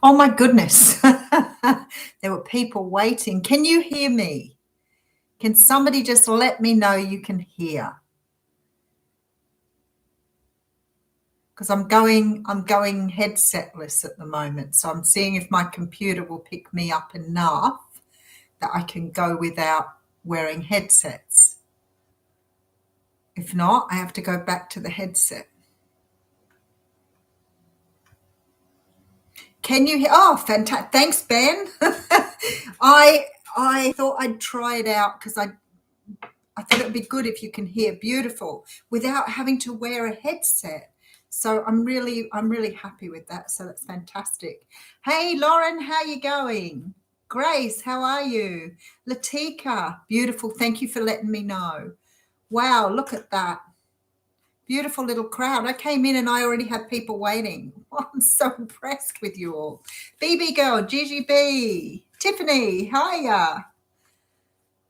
Oh my goodness. There were people waiting. Can you hear me? Can somebody just let me know you can hear? Because I'm going headsetless at the moment. So I'm seeing if my computer will pick me up enough that I can go without wearing headsets. If not, I have to go back to the headset. Can you hear? Oh, fantastic. Thanks, Ben. I thought I'd try it out because I thought it would be good if you can hear beautiful without having to wear a headset. So I'm really happy with that. So that's fantastic. Hey, Lauren, how you going? Grace, how are you? Latika, beautiful. Thank you for letting me know. Wow, look at that. Beautiful little crowd. I came in and I already had people waiting. Oh, I'm so impressed with you all. BB Girl, Gigi B, Tiffany, hiya.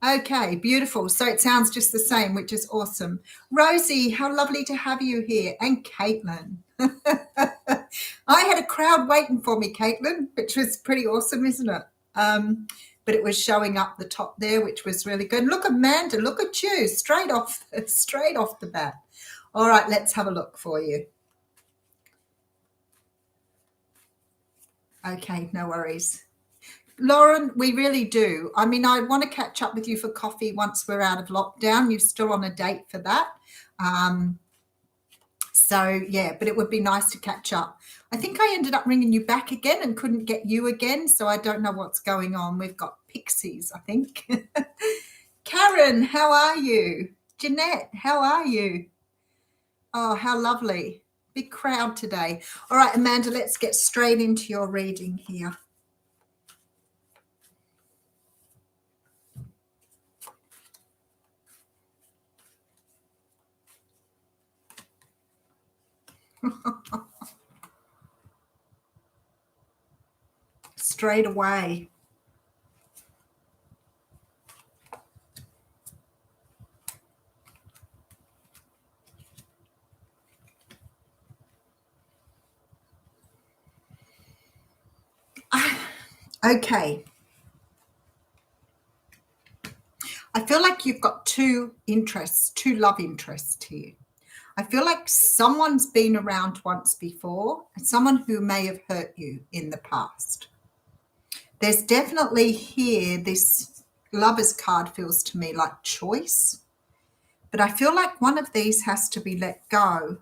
Okay, beautiful. So it sounds just the same, which is awesome. Rosie, how lovely to have you here. And Caitlin. I had a crowd waiting for me, Caitlin, which was pretty awesome, isn't it? But it was showing up the top there, which was really good. Look, Amanda, look at you, straight off the bat. All right, let's have a look for you. Okay, no worries. Lauren, we really do. I mean, I want to catch up with you for coffee once we're out of lockdown. You're still on a date for that. So, yeah, but it would be nice to catch up. I think I ended up ringing you back again and couldn't get you again, so I don't know what's going on. We've got pixies, I think. Karen, how are you? Jeanette, how are you? Oh, how lovely. Big crowd today. All right, Amanda, let's get straight into your reading here. Straight away. Okay. I feel like you've got two love interests here. I feel like someone's been around once before, and someone who may have hurt you in the past. There's definitely here, this Lover's card feels to me like choice, but I feel like one of these has to be let go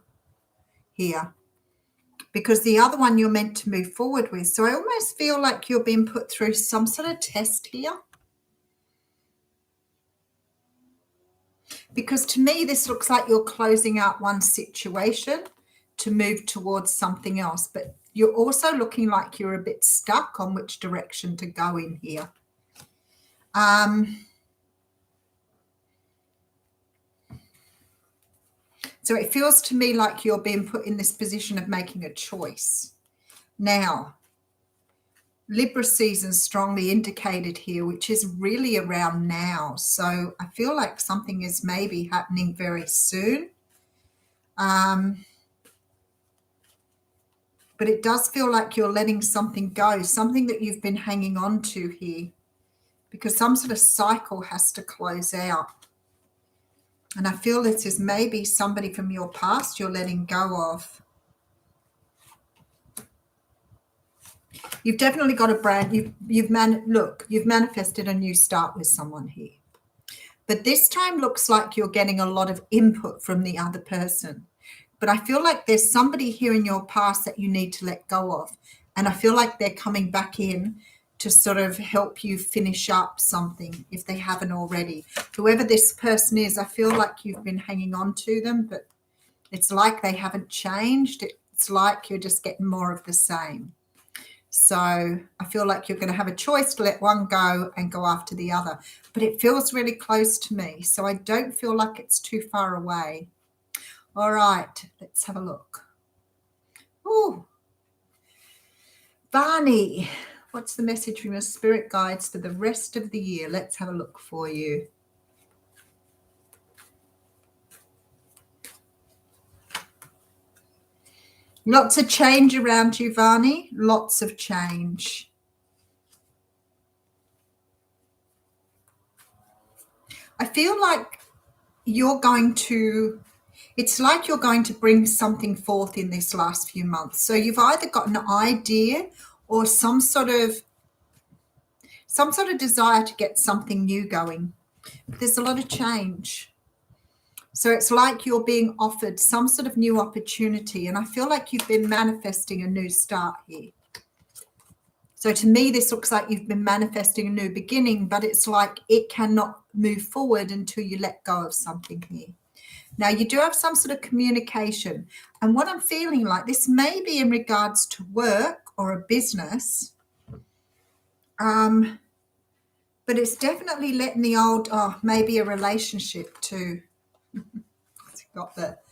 here because the other one you're meant to move forward with. So I almost feel like you're being put through some sort of test here. Because to me, this looks like you're closing out one situation to move towards something else, but you're also looking like you're a bit stuck on which direction to go in here. So it feels to me like you're being put in this position of making a choice. Now, Libra season strongly indicated here, which is really around now. So I feel like something is maybe happening very soon. But it does feel like you're letting something go, something that you've been hanging on to here, because some sort of cycle has to close out. And I feel this is maybe somebody from your past you're letting go of. You've definitely got a brand, you've manifested a new start with someone here. But this time looks like you're getting a lot of input from the other person. But I feel like there's somebody here in your past that you need to let go of. And I feel like they're coming back in to sort of help you finish up something if they haven't already. Whoever this person is, I feel like you've been hanging on to them, but it's like they haven't changed. It's like you're just getting more of the same. So I feel like you're going to have a choice to let one go and go after the other. But it feels really close to me. So I don't feel like it's too far away. All right, let's have a look. Ooh. Barney, what's the message from your spirit guides for the rest of the year? Let's have a look for you. Lots of change around you, Vani. Lots of change. I feel like you're going to, it's like you're going to bring something forth in this last few months. So you've either got an idea or some sort of desire to get something new going. There's a lot of change. So it's like you're being offered some sort of new opportunity. And I feel like you've been manifesting a new start here. So to me, this looks like you've been manifesting a new beginning, but it's like it cannot move forward until you let go of something here. Now, you do have some sort of communication. And what I'm feeling like, this may be in regards to work or a business, but it's definitely letting the old, maybe a relationship too. Got that.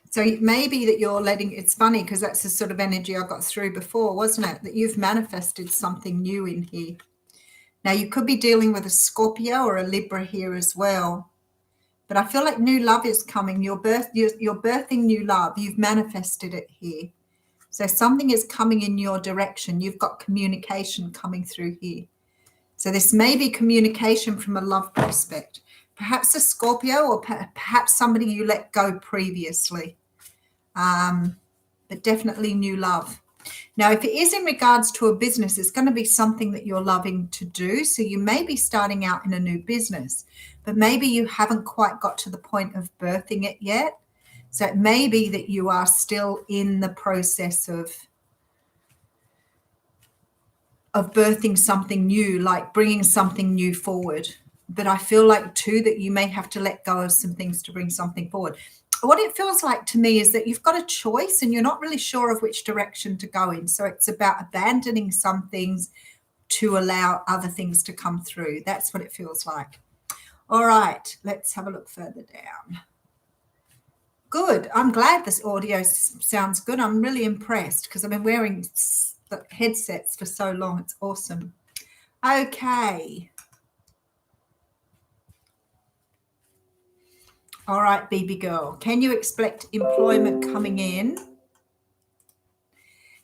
So it may be that you're letting, it's funny because that's the sort of energy I got through before, wasn't it? That you've manifested something new in here. Now, you could be dealing with a Scorpio or a Libra here as well. But I feel like new love is coming. You're birthing new love. You've manifested it here. So something is coming in your direction. You've got communication coming through here. So this may be communication from a love prospect. Perhaps a Scorpio or perhaps somebody you let go previously. But definitely new love. Now, if it is in regards to a business, it's going to be something that you're loving to do. So you may be starting out in a new business, but maybe you haven't quite got to the point of birthing it yet. So it may be that you are still in the process of birthing something new, like bringing something new forward. But I feel like too that you may have to let go of some things to bring something forward. What it feels like to me is that you've got a choice and you're not really sure of which direction to go in. So it's about abandoning some things to allow other things to come through. That's what it feels like. All right, let's have a look further down. Good. I'm glad this audio sounds good. I'm really impressed because I've been wearing the headsets for so long. It's awesome. Okay. All right, baby girl. Can you expect employment coming in?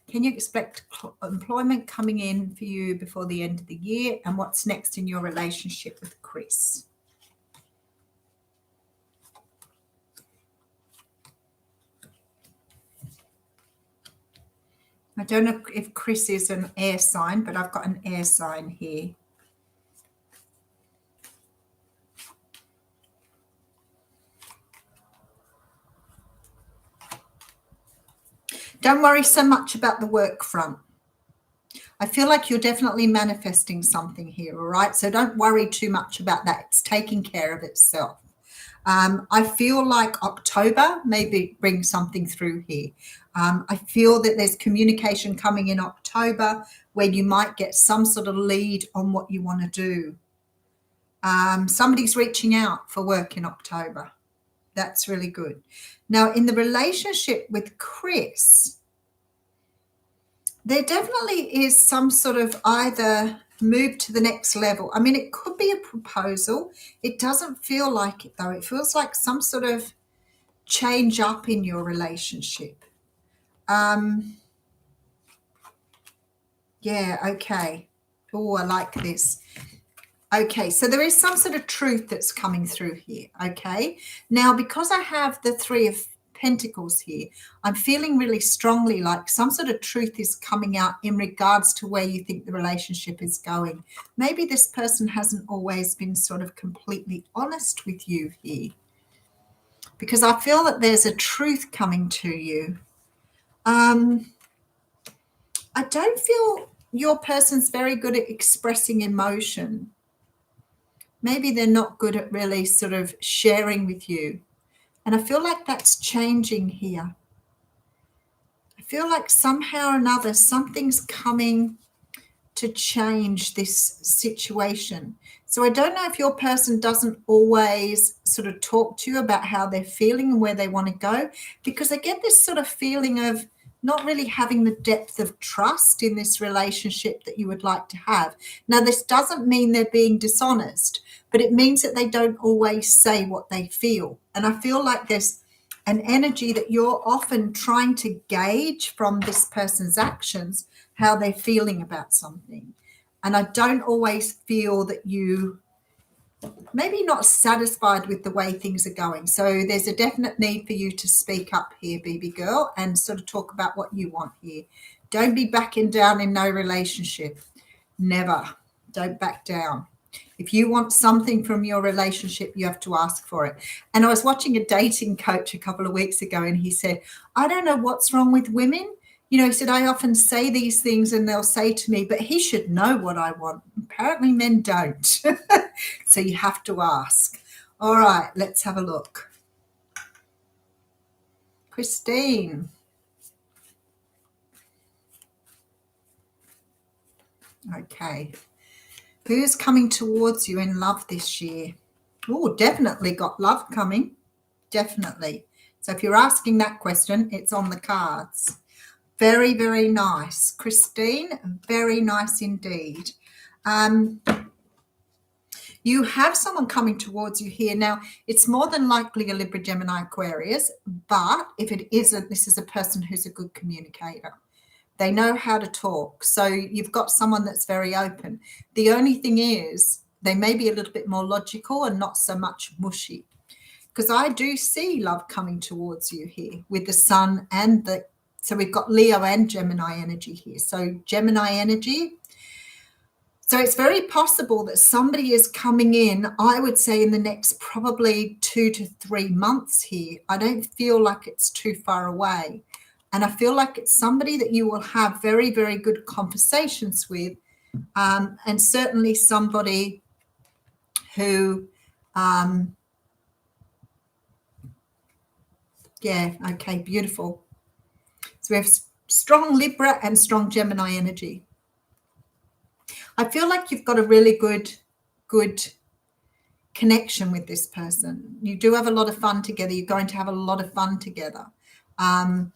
Can you expect employment coming in for you before the end of the year? And what's next in your relationship with Chris? I don't know if Chris is an air sign, but I've got an air sign here. Don't worry so much about the work front. I feel like you're definitely manifesting something here, all right? So don't worry too much about that. It's taking care of itself. I feel like October maybe bring something through here. I feel that there's communication coming in October where you might get some sort of lead on what you want to do. Somebody's reaching out for work in October. That's really good. Now, in the relationship with Chris, there definitely is some sort of either move to the next level. I mean, it could be a proposal. It doesn't feel like it, though. It feels like some sort of change up in your relationship. Yeah, okay. Oh, I like this. Okay, so there is some sort of truth that's coming through here, okay? Now, because I have the Three of Pentacles here, I'm feeling really strongly like some sort of truth is coming out in regards to where you think the relationship is going. Maybe this person hasn't always been sort of completely honest with you here, because I feel that there's a truth coming to you. I don't feel your person's very good at expressing emotion. Maybe they're not good at really sort of sharing with you. And I feel like that's changing here. I feel like somehow or another something's coming to change this situation. So I don't know if your person doesn't always sort of talk to you about how they're feeling and where they want to go, because I get this sort of feeling of not really having the depth of trust in this relationship that you would like to have. Now, this doesn't mean they're being dishonest, but it means that they don't always say what they feel. And I feel like there's an energy that you're often trying to gauge from this person's actions, how they're feeling about something. And I don't always feel that you maybe not satisfied with the way things are going. So there's a definite need for you to speak up here, BB girl, and sort of talk about what you want here. Don't be backing down in no relationship. Never. Don't back down. If you want something from your relationship, you have to ask for it. And I was watching a dating coach a couple of weeks ago, and he said, I don't know what's wrong with women. He said, I often say these things and they'll say to me, but he should know what I want. Apparently men don't. So you have to ask. All right, let's have a look. Christine. Okay. Who's coming towards you in love this year? Oh, definitely got love coming. Definitely. So if you're asking that question, it's on the cards. Very, very nice. Christine, very nice indeed. You have someone coming towards you here. Now, it's more than likely a Libra, Gemini, Aquarius, but if it isn't, this is a person who's a good communicator. They know how to talk. So you've got someone that's very open. The only thing is they may be a little bit more logical and not so much mushy, because I do see love coming towards you here with the sun and so we've got Leo and Gemini energy here. So Gemini energy. So it's very possible that somebody is coming in, I would say, in the next probably 2 to 3 months here. I don't feel like it's too far away. And I feel like it's somebody that you will have very, very good conversations with, and certainly somebody who, yeah, okay, beautiful. So we have strong Libra and strong Gemini energy. I feel like you've got a really good connection with this person. You do have a lot of fun together. You're going to have a lot of fun together. And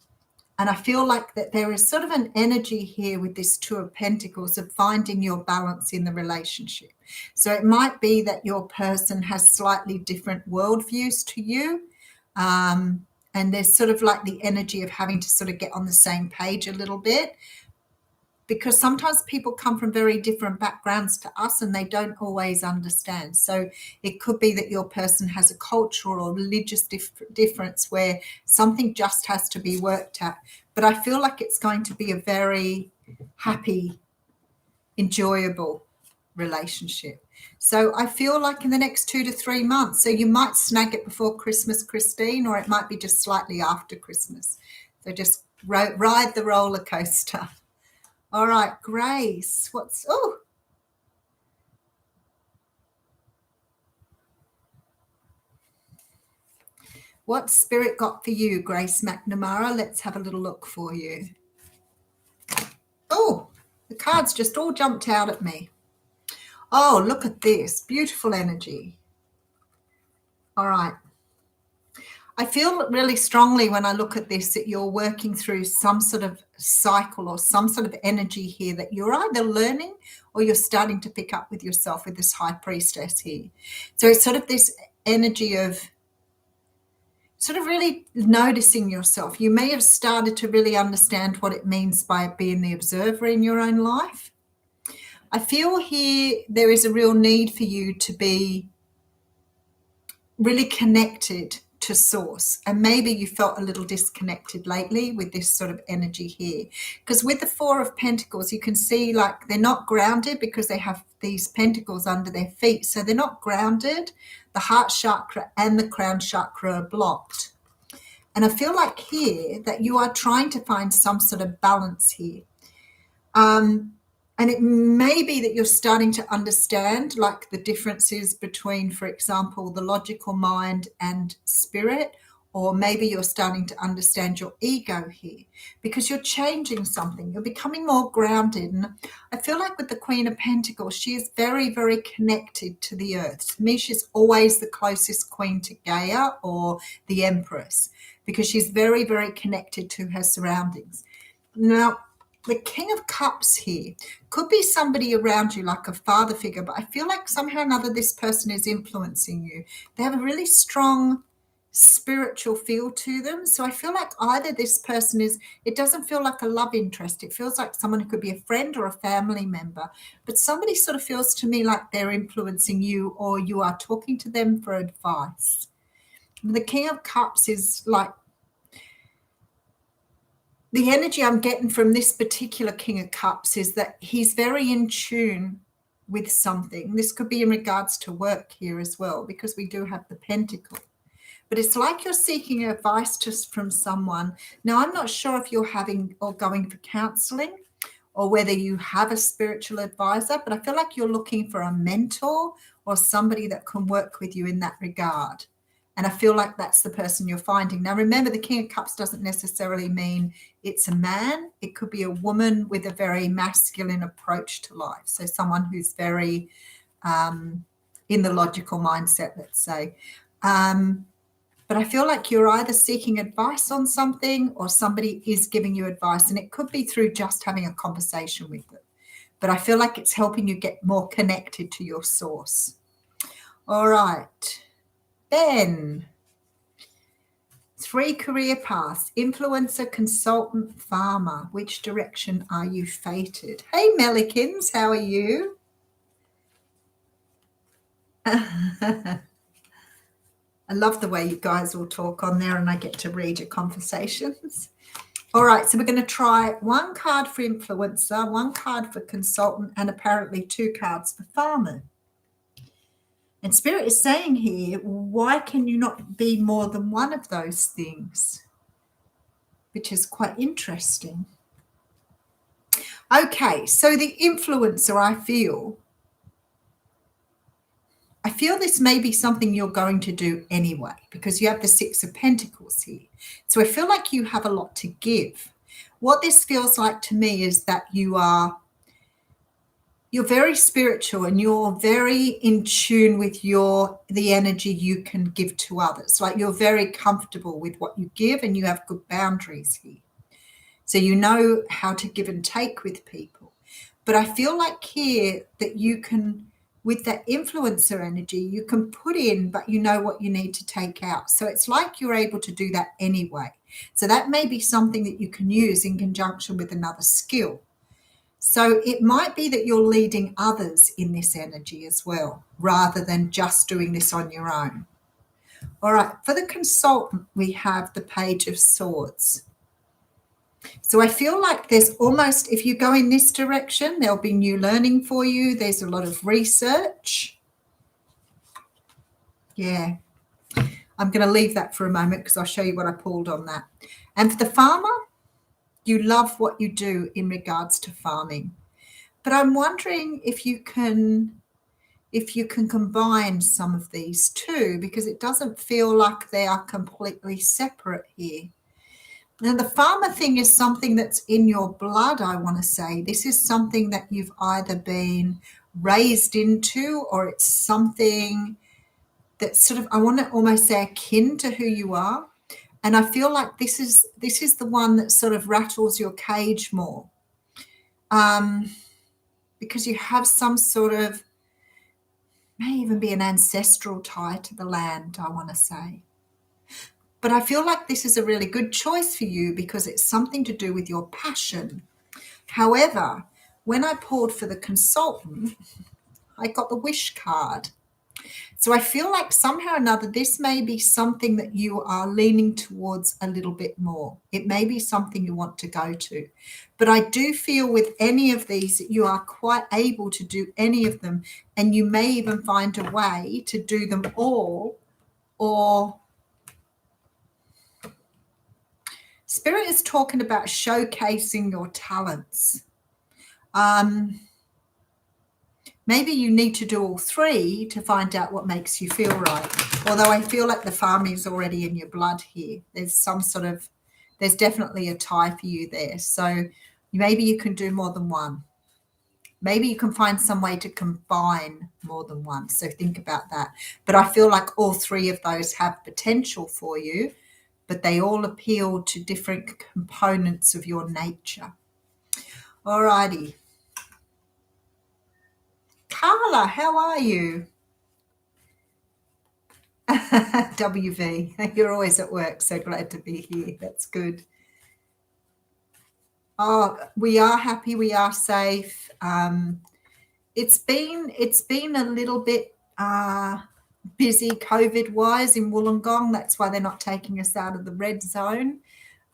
I feel like that there is sort of an energy here with this Two of Pentacles of finding your balance in the relationship. So it might be that your person has slightly different worldviews to you. And there's sort of like the energy of having to sort of get on the same page a little bit, because sometimes people come from very different backgrounds to us and they don't always understand. So it could be that your person has a cultural or religious difference where something just has to be worked at. But I feel like it's going to be a very happy, enjoyable relationship. So I feel like in the next 2 to 3 months, so you might snag it before Christmas, Christine, or it might be just slightly after Christmas. So just ride the roller coaster. All right, Grace, what Spirit got for you, Grace McNamara? Let's have a little look for you. Oh, the cards just all jumped out at me. Oh, look at this, beautiful energy. All right. I feel really strongly when I look at this that you're working through some sort of cycle or some sort of energy here that you're either learning or you're starting to pick up with yourself with this High Priestess here. So it's sort of this energy of sort of really noticing yourself. You may have started to really understand what it means by being the observer in your own life. I feel here there is a real need for you to be really connected to source, and maybe you felt a little disconnected lately with this sort of energy here, because with the Four of Pentacles you can see like they're not grounded because they have these pentacles under their feet, so they're not grounded. The heart chakra and the crown chakra are blocked, and I feel like here that you are trying to find some sort of balance here. And it may be that you're starting to understand like the differences between, for example, the logical mind and spirit, or maybe you're starting to understand your ego here because you're changing something. You're becoming more grounded. And I feel like with the Queen of Pentacles, she is very, very connected to the earth. To me, she's always the closest queen to Gaia or the Empress because she's very, very connected to her surroundings. Now, the King of Cups here could be somebody around you, like a father figure, but I feel like somehow or another this person is influencing you. They have a really strong spiritual feel to them. So I feel like either this person is, it doesn't feel like a love interest. It feels like someone who could be a friend or a family member, but somebody sort of feels to me like they're influencing you or you are talking to them for advice. The King of Cups is like, the energy I'm getting from this particular King of Cups is that he's very in tune with something. This could be in regards to work here as well, because we do have the Pentacle. But it's like you're seeking advice just from someone. Now, I'm not sure if you're having or going for counseling or whether you have a spiritual advisor, but I feel like you're looking for a mentor or somebody that can work with you in that regard. And I feel like that's the person you're finding. Now, remember, the King of Cups doesn't necessarily mean it's a man. It could be a woman with a very masculine approach to life. So someone who's very in the logical mindset, let's say. But I feel like you're either seeking advice on something or somebody is giving you advice. And it could be through just having a conversation with them. But I feel like it's helping you get more connected to your source. All right. Ben, 3 career paths: influencer, consultant, farmer. Which direction are you fated? Hey, Melikins, how are you? I love the way you guys all talk on there and I get to read your conversations. All right, so we're going to try 1 card for influencer, 1 card for consultant, and apparently 2 cards for farmer. And Spirit is saying here, why can you not be more than one of those things? Which is quite interesting. Okay, so the influencer, I feel this may be something you're going to do anyway, because you have the 6 of Pentacles here. So I feel like you have a lot to give. What this feels like to me is that you're very spiritual and you're very in tune with the energy you can give to others. Like you're very comfortable with what you give and you have good boundaries here. So you know how to give and take with people. But I feel like here that you can, with that influencer energy, you can put in, but you know what you need to take out. So it's like you're able to do that anyway. So that may be something that you can use in conjunction with another skill. So it might be that you're leading others in this energy as well, rather than just doing this on your own. All right, for the consultant, we have the Page of Swords. So I feel like there's almost, if you go in this direction, there'll be new learning for you. There's a lot of research. Yeah. I'm going to leave that for a moment because I'll show you what I pulled on that. And for the farmer, you love what you do in regards to farming. But I'm wondering if you can combine some of these two, because it doesn't feel like they are completely separate here. Now, the farmer thing is something that's in your blood, I want to say. This is something that you've either been raised into, or it's something that's sort of, I want to almost say, akin to who you are. And I feel like this is the one that sort of rattles your cage more, because you have some sort of, may even be an ancestral tie to the land, I want to say. But I feel like this is a really good choice for you because it's something to do with your passion. However, when I pulled for the consultant, I got the wish card. So I feel like somehow or another, this may be something that you are leaning towards a little bit more. It may be something you want to go to. But I do feel with any of these that you are quite able to do any of them, and you may even find a way to do them all. Or Spirit is talking about showcasing your talents. Maybe you need to do all 3 to find out what makes you feel right. Although I feel like the farming is already in your blood here. There's definitely a tie for you there. So maybe you can do more than one. Maybe you can find some way to combine more than one. So think about that. But I feel like all 3 of those have potential for you. but they all appeal to different components of your nature. Alrighty. Carla, how are you? WV, you're always at work, so glad to be here. That's good. Oh, we are happy, we are safe. It's been a little bit busy COVID wise in Wollongong. That's why they're not taking us out of the red zone.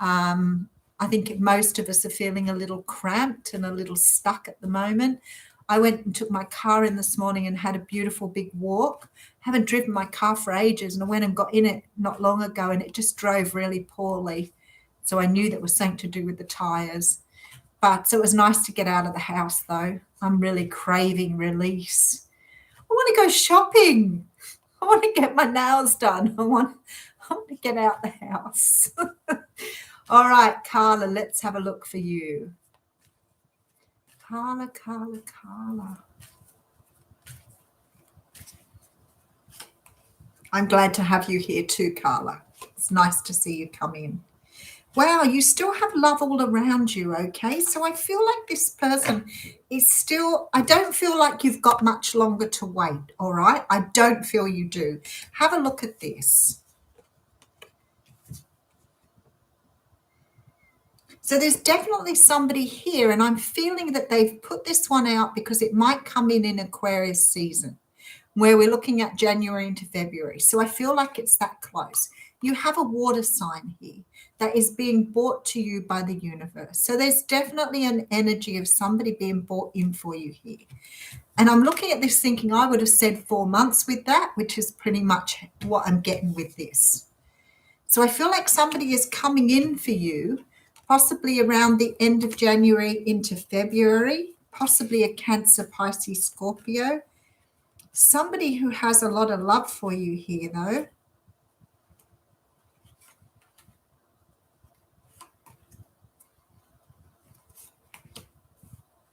I think most of us are feeling a little cramped and a little stuck at the moment. I went and took my car in this morning and had a beautiful big walk. Haven't driven my car for ages, and I went and got in it not long ago, and it just drove really poorly. So I knew that was something to do with the tyres. But so it was nice to get out of the house, though. I'm really craving release. I want to go shopping. I want to get my nails done. I want to get out the house. All right, Carla, let's have a look for you. Carla. I'm glad to have you here too, Carla. It's nice to see you come in. Wow, you still have love all around you, okay? So I feel like this person is still, I don't feel like you've got much longer to wait, all right? I don't feel you do. Have a look at this. So there's definitely somebody here, and I'm feeling that they've put this one out because it might come in Aquarius season, where we're looking at January into February. So I feel like it's that close. You have a water sign here that is being brought to you by the universe. So there's definitely an energy of somebody being brought in for you here. And I'm looking at this thinking I would have said 4 months with that, which is pretty much what I'm getting with this. So I feel like somebody is coming in for you, possibly around the end of January into February, possibly a Cancer, Pisces, Scorpio. Somebody who has a lot of love for you here, though.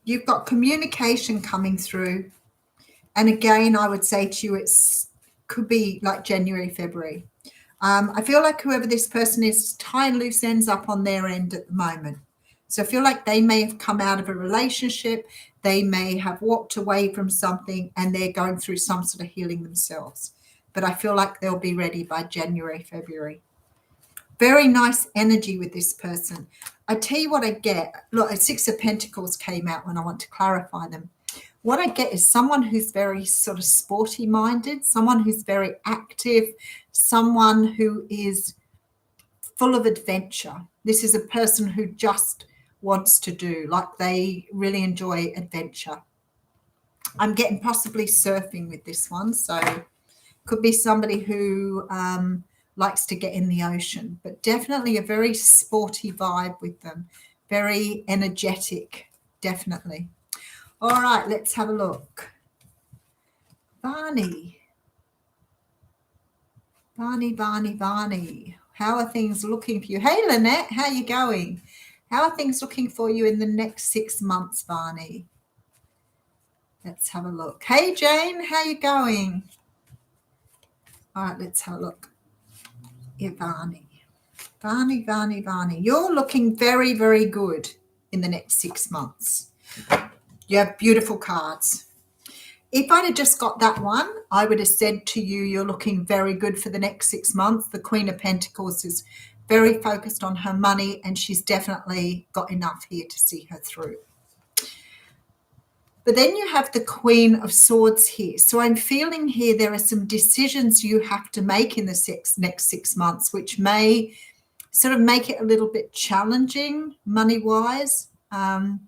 You've got communication coming through. And again, I would say to you, it's could be like January, February. I feel like whoever this person is tying loose ends up on their end at the moment. So I feel like they may have come out of a relationship. They may have walked away from something and they're going through some sort of healing themselves. But I feel like they'll be ready by January, February. Very nice energy with this person. I tell you what I get. Look, a Six of Pentacles came out when I want to clarify them. What I get is someone who's very sort of sporty minded, someone who's very active, someone who is full of adventure. This is a person who just wants to do, like they really enjoy adventure. I'm getting possibly surfing with this one. So could be somebody who likes to get in the ocean, but definitely a very sporty vibe with them. Very energetic, definitely. All right, let's have a look. Barney. How are things looking for you? Hey, Lynette, how are you going? How are things looking for you in the next 6 months, Barney? Let's have a look. Hey, Jane, how are you going? All right, let's have a look. Yeah, Barney. You're looking very, very good in the next 6 months. You have beautiful cards. If I'd have just got that one, I would have said to you, you're looking very good for the next 6 months. The Queen of Pentacles is very focused on her money, and she's definitely got enough here to see her through. But then you have the Queen of Swords here. So I'm feeling here there are some decisions you have to make in the next 6 months, which may sort of make it a little bit challenging money-wise. I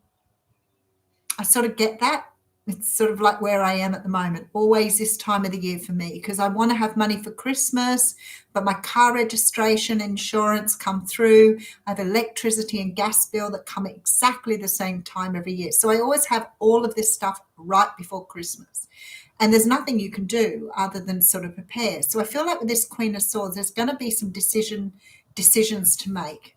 sort of get that. It's sort of like where I am at the moment, always this time of the year for me, because I want to have money for Christmas, but my car registration, insurance come through. I have electricity and gas bill that come at exactly the same time every year. So I always have all of this stuff right before Christmas. And there's nothing you can do other than sort of prepare. So I feel like with this Queen of Swords, there's going to be some decisions to make.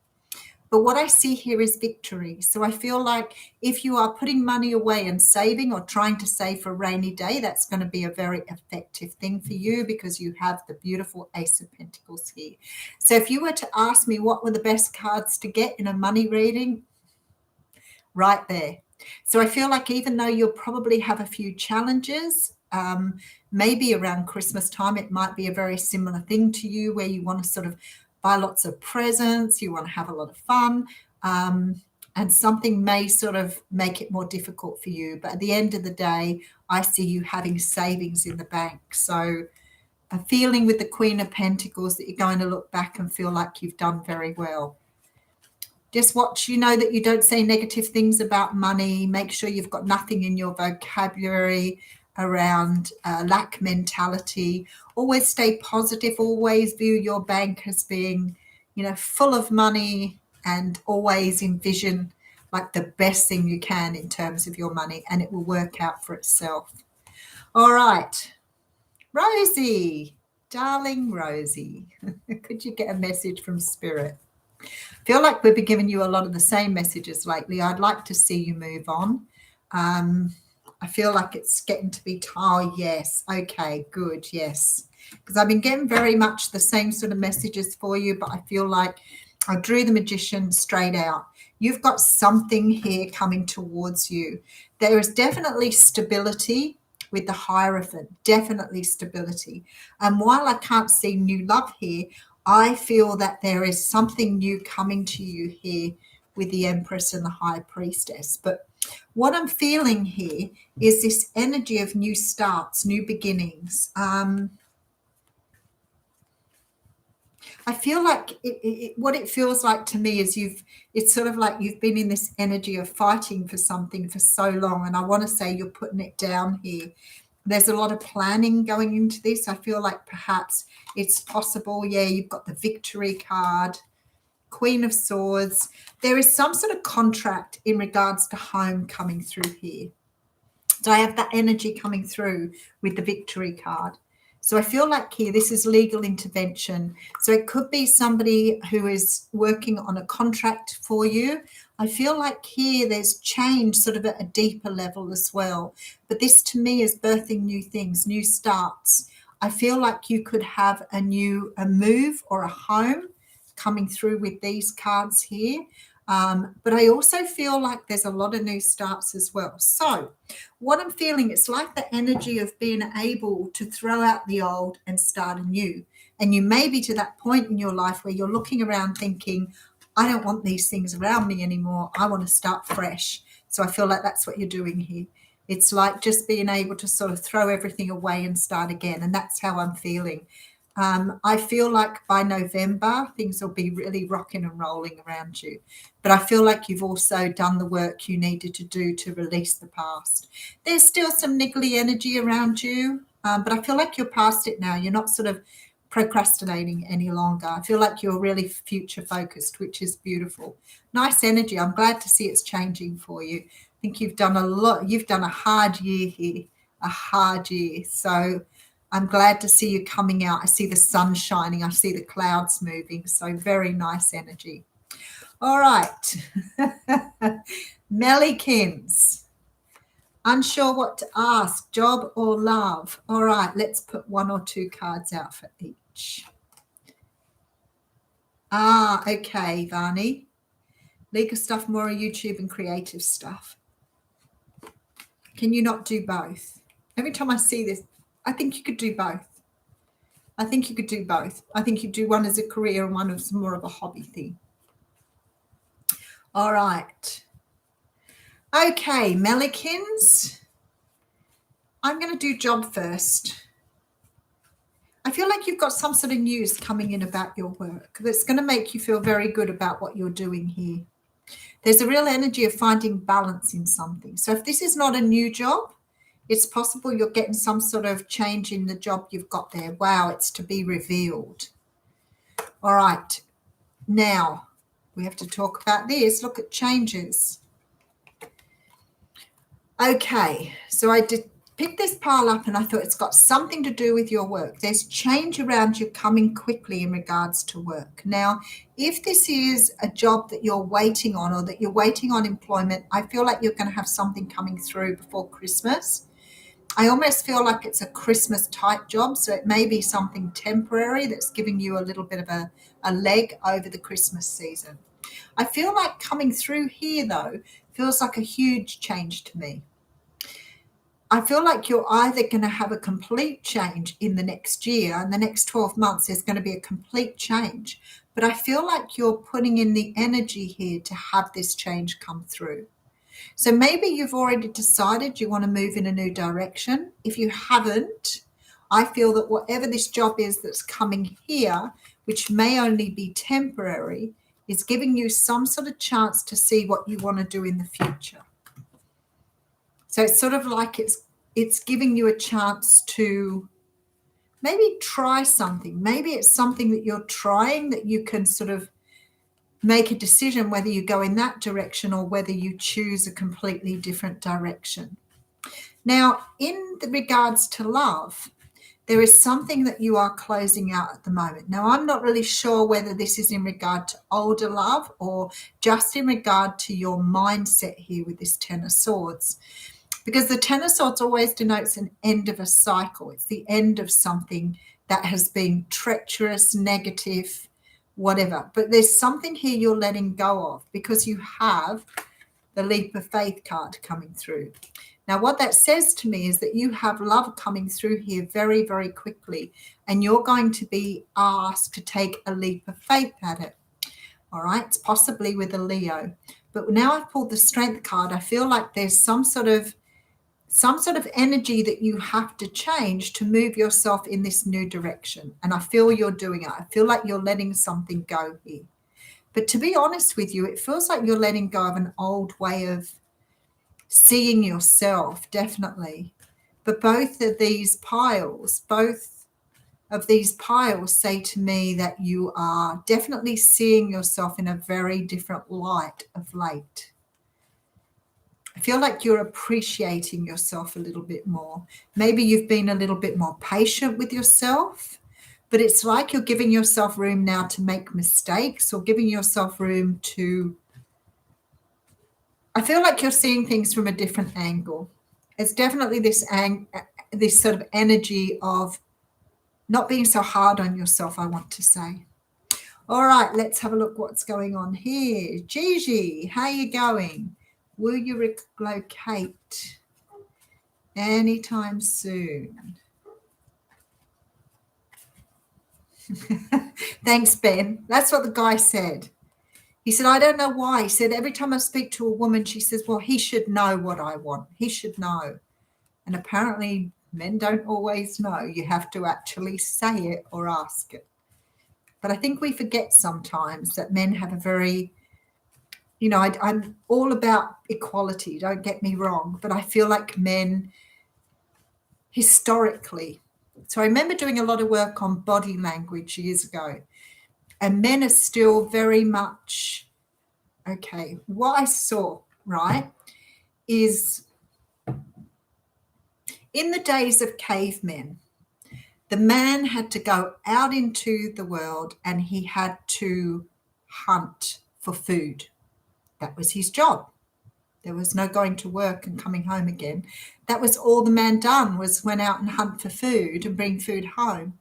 But what I see here is victory. So I feel like if you are putting money away and saving or trying to save for a rainy day, that's going to be a very effective thing for you because you have the beautiful Ace of Pentacles here. So if you were to ask me what were the best cards to get in a money reading, right there. So I feel like even though you'll probably have a few challenges, maybe around Christmas time, it might be a very similar thing to you where you want to sort of buy lots of presents, you want to have a lot of fun, and something may sort of make it more difficult for you. But at the end of the day, I see you having savings in the bank. So a feeling with the Queen of Pentacles that you're going to look back and feel like you've done very well. Just watch, that you don't say negative things about money. Make sure you've got nothing in your vocabulary around lack mentality. Always stay positive. Always view your bank as being, full of money, and always envision like the best thing you can in terms of your money, and it will work out for itself. All right. Rosie, darling Rosie, could you get a message from Spirit? I feel like we've been giving you a lot of the same messages lately. I'd like to see you move on. I feel like it's getting to be yes. Okay, good. Yes. Because I've been getting very much the same sort of messages for you, but I feel like I drew the Magician straight out. You've got something here coming towards you. There is definitely stability with the Hierophant, definitely stability. And while I can't see new love here, I feel that there is something new coming to you here with the Empress and the High Priestess. But what I'm feeling here is this energy of new starts, new beginnings. I feel like what it feels like to me is it's sort of like you've been in this energy of fighting for something for so long. And I want to say you're putting it down here. There's a lot of planning going into this. I feel like perhaps it's possible. Yeah, you've got the Victory card, Queen of Swords. There is some sort of contract in regards to home coming through here. So I have that energy coming through with the Victory card. So I feel like here this is legal intervention. So it could be somebody who is working on a contract for you. I feel like here there's change sort of at a deeper level as well. But this to me is birthing new things, new starts. I feel like you could have a move or a home coming through with these cards here. But I also feel like there's a lot of new starts as well. So what I'm feeling, it's like the energy of being able to throw out the old and start anew. And you may be to that point in your life where you're looking around thinking, I don't want these things around me anymore. I want to start fresh. So I feel like that's what you're doing here. It's like just being able to sort of throw everything away and start again. And that's how I'm feeling. I feel like by November, things will be really rocking and rolling around you. But I feel like you've also done the work you needed to do to release the past. There's still some niggly energy around you, but I feel like you're past it now. You're not sort of procrastinating any longer. I feel like you're really future focused, which is beautiful. Nice energy. I'm glad to see it's changing for you. I think you've done a lot. You've done a hard year here, a hard year. So I'm glad to see you coming out. I see the sun shining. I see the clouds moving. So very nice energy. All right. Mellykins. Unsure what to ask, job or love. All right, let's put one or two cards out for each. Okay, Vani. Legal stuff, more YouTube and creative stuff. Can you not do both? Every time I see this, I think you could do both. I think you could do both. I think you do one as a career and one as more of a hobby thing. All right. Okay, Mellykins. I'm going to do job first. I feel like you've got some sort of news coming in about your work that's going to make you feel very good about what you're doing here. There's a real energy of finding balance in something. So if this is not a new job, it's possible you're getting some sort of change in the job you've got there. Wow, it's to be revealed. All right. Now, we have to talk about this. Look at changes. Okay, so I picked this pile up and I thought it's got something to do with your work. There's change around you coming quickly in regards to work. Now, if this is a job that you're waiting on or that you're waiting on employment, I feel like you're going to have something coming through before Christmas. I almost feel like it's a Christmas type job. So it may be something temporary that's giving you a little bit of a leg over the Christmas season. I feel like coming through here, though, feels like a huge change to me. I feel like you're either going to have a complete change in the next year, and the next 12 months there's going to be a complete change. But I feel like you're putting in the energy here to have this change come through. So maybe you've already decided you want to move in a new direction. If you haven't, I feel that whatever this job is that's coming here, which may only be temporary, is giving you some sort of chance to see what you want to do in the future. So it's sort of like it's giving you a chance to maybe try something. Maybe it's something that you're trying that you can sort of make a decision whether you go in that direction or whether you choose a completely different direction. Now, in the regards to love, there is something that you are closing out at the moment. Now, I'm not really sure whether this is in regard to older love or just in regard to your mindset here with this Ten of Swords, because the Ten of Swords always denotes an end of a cycle. It's the end of something that has been treacherous, negative, whatever. But there's something here you're letting go of because you have the leap of faith card coming through. Now, what that says to me is that you have love coming through here very, very quickly, and you're going to be asked to take a leap of faith at it. All right, it's possibly with a Leo. But now I've pulled the strength card, I feel like there's some sort of energy that you have to change to move yourself in this new direction. And I feel you're doing it. I feel like you're letting something go here. But to be honest with you, it feels like you're letting go of an old way of seeing yourself, definitely. But both of these piles say to me that you are definitely seeing yourself in a very different light of late. I feel like you're appreciating yourself a little bit more. Maybe you've been a little bit more patient with yourself, but it's like you're giving yourself room now to make mistakes or giving yourself room to, I feel like you're seeing things from a different angle. It's definitely this sort of energy of not being so hard on yourself, I want to say. All right, let's have a look what's going on here. Gigi, how you going? Will you relocate anytime soon? Thanks, Ben. That's what the guy said. He said, I don't know why. He said, every time I speak to a woman, she says, well, he should know what I want. He should know. And apparently men don't always know. You have to actually say it or ask it. But I think we forget sometimes that men have a very, I'm all about equality, don't get me wrong, but I feel like men historically, so I remember doing a lot of work on body language years ago, and men are still very much, okay, what I saw, right, is in the days of cavemen, the man had to go out into the world and he had to hunt for food. That was his job. There was no going to work and coming home again. That was all the man done, was went out and hunt for food and bring food home.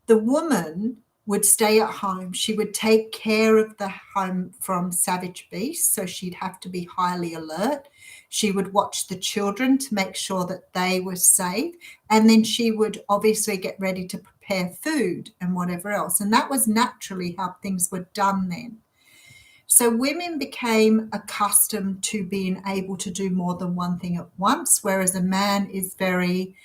The woman would stay at home. She would take care of the home from savage beasts, so she'd have to be highly alert. She would watch the children to make sure that they were safe, and then she would obviously get ready to prepare food and whatever else. And that was naturally how things were done then. So women became accustomed to being able to do more than one thing at once, whereas a man is very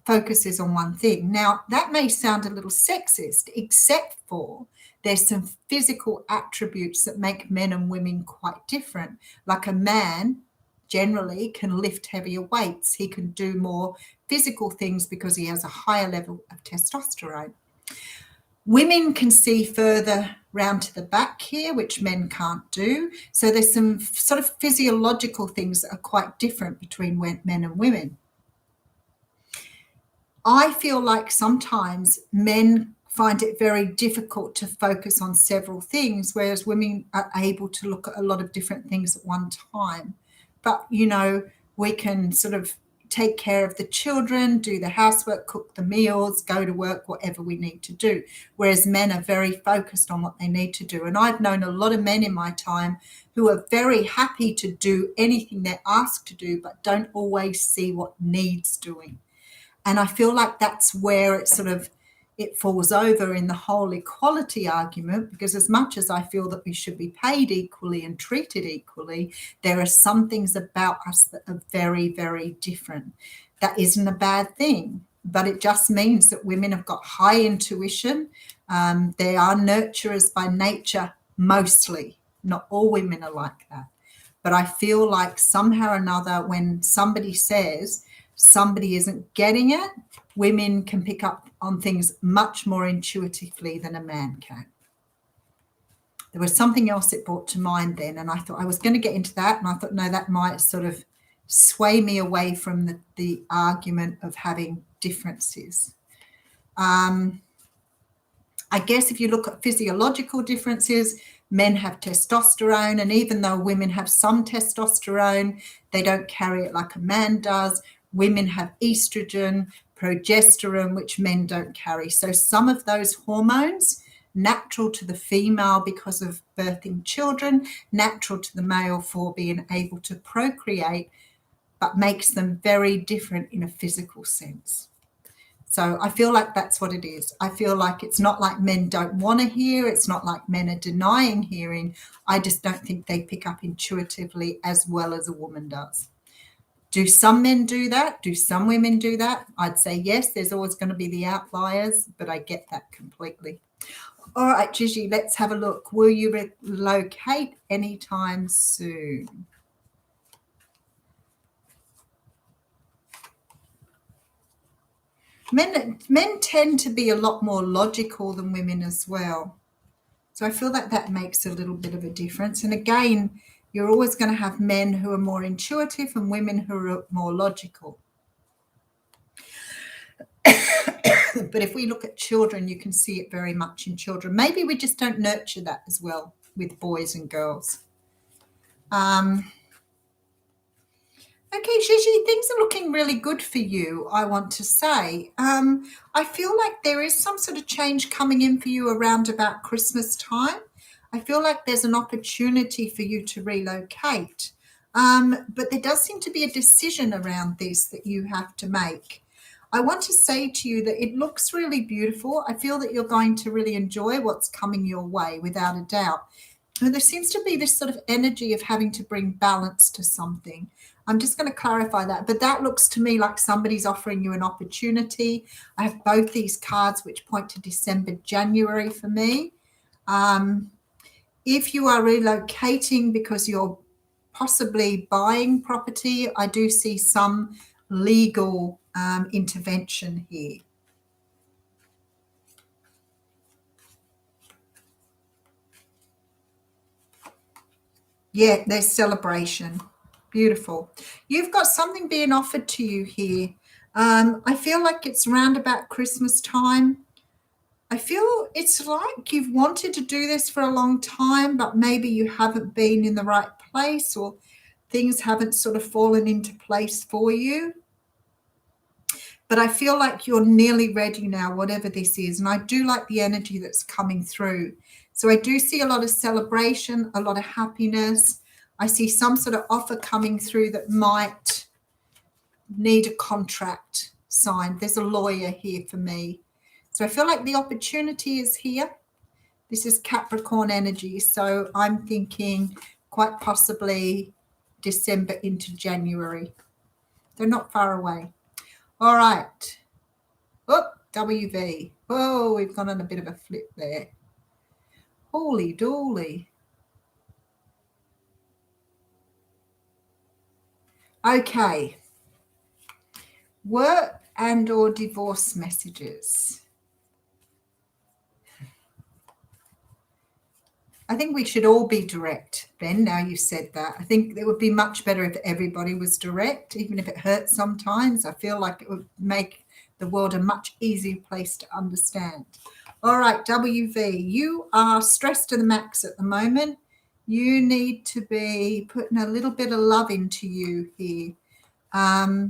focuses on one thing. Now, that may sound a little sexist, except for there's some physical attributes that make men and women quite different. Like a man generally can lift heavier weights. He can do more physical things because he has a higher level of testosterone. Women can see further round to the back here, which men can't do. So there's some sort of physiological things that are quite different between men and women. I feel like sometimes men find it very difficult to focus on several things, whereas women are able to look at a lot of different things at one time. But, we can sort of take care of the children, do the housework, cook the meals, go to work, whatever we need to do. Whereas men are very focused on what they need to do. And I've known a lot of men in my time who are very happy to do anything they're asked to do, but don't always see what needs doing. And I feel like that's where it falls over in the whole equality argument, because as much as I feel that we should be paid equally and treated equally, there are some things about us that are very, very different. That isn't a bad thing, but it just means that women have got high intuition. They are nurturers by nature, mostly. Not all women are like that. But I feel like somehow or another, when somebody says somebody isn't getting it, women can pick up on things much more intuitively than a man can. There was something else it brought to mind then, and I thought I was going to get into that, and I thought, no, that might sort of sway me away from the argument of having differences. I guess if you look at physiological differences, men have testosterone, and even though women have some testosterone, they don't carry it like a man does. Women have estrogen, progesterone, which men don't carry. So some of those hormones, natural to the female because of birthing children, natural to the male for being able to procreate, but makes them very different in a physical sense. So I feel like that's what it is. I feel like it's not like men don't want to hear. It's not like men are denying hearing. I just don't think they pick up intuitively as well as a woman does. Do some men do that? Do some women do that? I'd say yes, there's always going to be the outliers, but I get that completely. All right, Gigi, let's have a look. Will you relocate anytime soon? Men tend to be a lot more logical than women as well. So I feel like that makes a little bit of a difference. And again, you're always going to have men who are more intuitive and women who are more logical. But if we look at children, you can see it very much in children. Maybe we just don't nurture that as well with boys and girls. Okay, Gigi, things are looking really good for you, I want to say. I feel like there is some sort of change coming in for you around about Christmas time. I feel like there's an opportunity for you to relocate. But there does seem to be a decision around this that you have to make. I want to say to you that it looks really beautiful. I feel that you're going to really enjoy what's coming your way, without a doubt. And there seems to be this sort of energy of having to bring balance to something. I'm just going to clarify that. But that looks to me like somebody's offering you an opportunity. I have both these cards which point to December, January for me. If you are relocating because you're possibly buying property, I do see some legal intervention here. Yeah, there's celebration. Beautiful. You've got something being offered to you here. I feel like it's round about Christmas time. I feel it's like you've wanted to do this for a long time, but maybe you haven't been in the right place, or things haven't sort of fallen into place for you. But I feel like you're nearly ready now, whatever this is. And I do like the energy that's coming through. So I do see a lot of celebration, a lot of happiness. I see some sort of offer coming through that might need a contract signed. There's a lawyer here for me. So I feel like the opportunity is here. This is Capricorn energy. So I'm thinking quite possibly December into January. They're not far away. All right. Oh, WV. Oh, we've gone on a bit of a flip there. Holy dooly. Okay. Work and or divorce messages. I think we should all be direct, Ben, now you said that. I think it would be much better if everybody was direct, even if it hurts sometimes. I feel like it would make the world a much easier place to understand. All right, WV, you are stressed to the max at the moment. You need to be putting a little bit of love into you here. I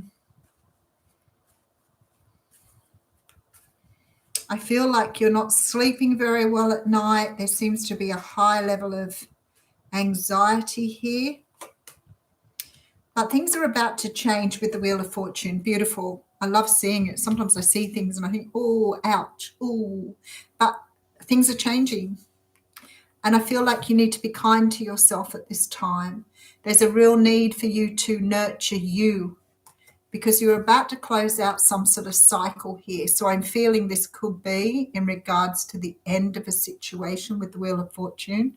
feel like you're not sleeping very well at night. There seems to be a high level of anxiety here. But things are about to change with the Wheel of Fortune. Beautiful. I love seeing it. Sometimes I see things and I think, oh, ouch, oh. But things are changing. And I feel like you need to be kind to yourself at this time. There's a real need for you to nurture you, because you're about to close out some sort of cycle here. So I'm feeling this could be in regards to the end of a situation with the Wheel of Fortune.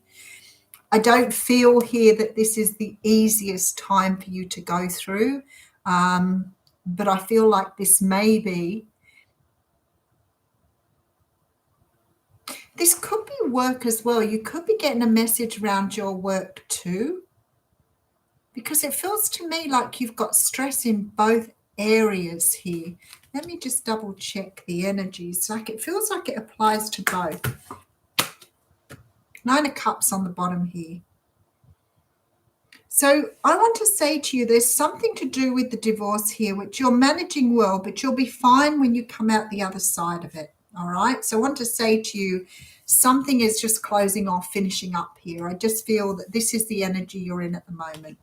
I don't feel here that this is the easiest time for you to go through, but I feel like this may be. This could be work as well. You could be getting a message around your work too, because it feels to me like you've got stress in both areas here. Let me just double check the energies. Like it feels like it applies to both. 9 of Cups on the bottom here. So I want to say to you, there's something to do with the divorce here, which you're managing well, but you'll be fine when you come out the other side of it. All right. So I want to say to you, something is just closing off, finishing up here. I just feel that this is the energy you're in at the moment.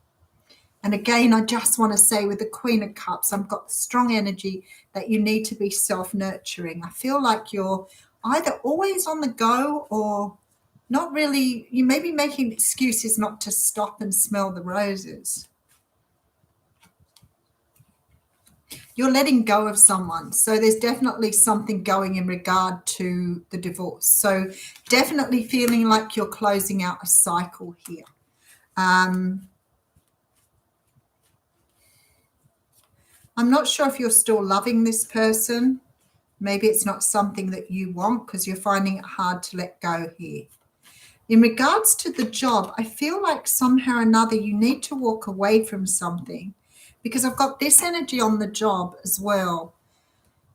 And again, I just want to say with the Queen of Cups, I've got strong energy that you need to be self-nurturing. I feel like you're either always on the go or not really. You may be making excuses not to stop and smell the roses. You're letting go of someone. So there's definitely something going in regard to the divorce. So definitely feeling like you're closing out a cycle here. I'm not sure if you're still loving this person. Maybe it's not something that you want because you're finding it hard to let go here. In regards to the job, I feel like somehow or another you need to walk away from something, because I've got this energy on the job as well.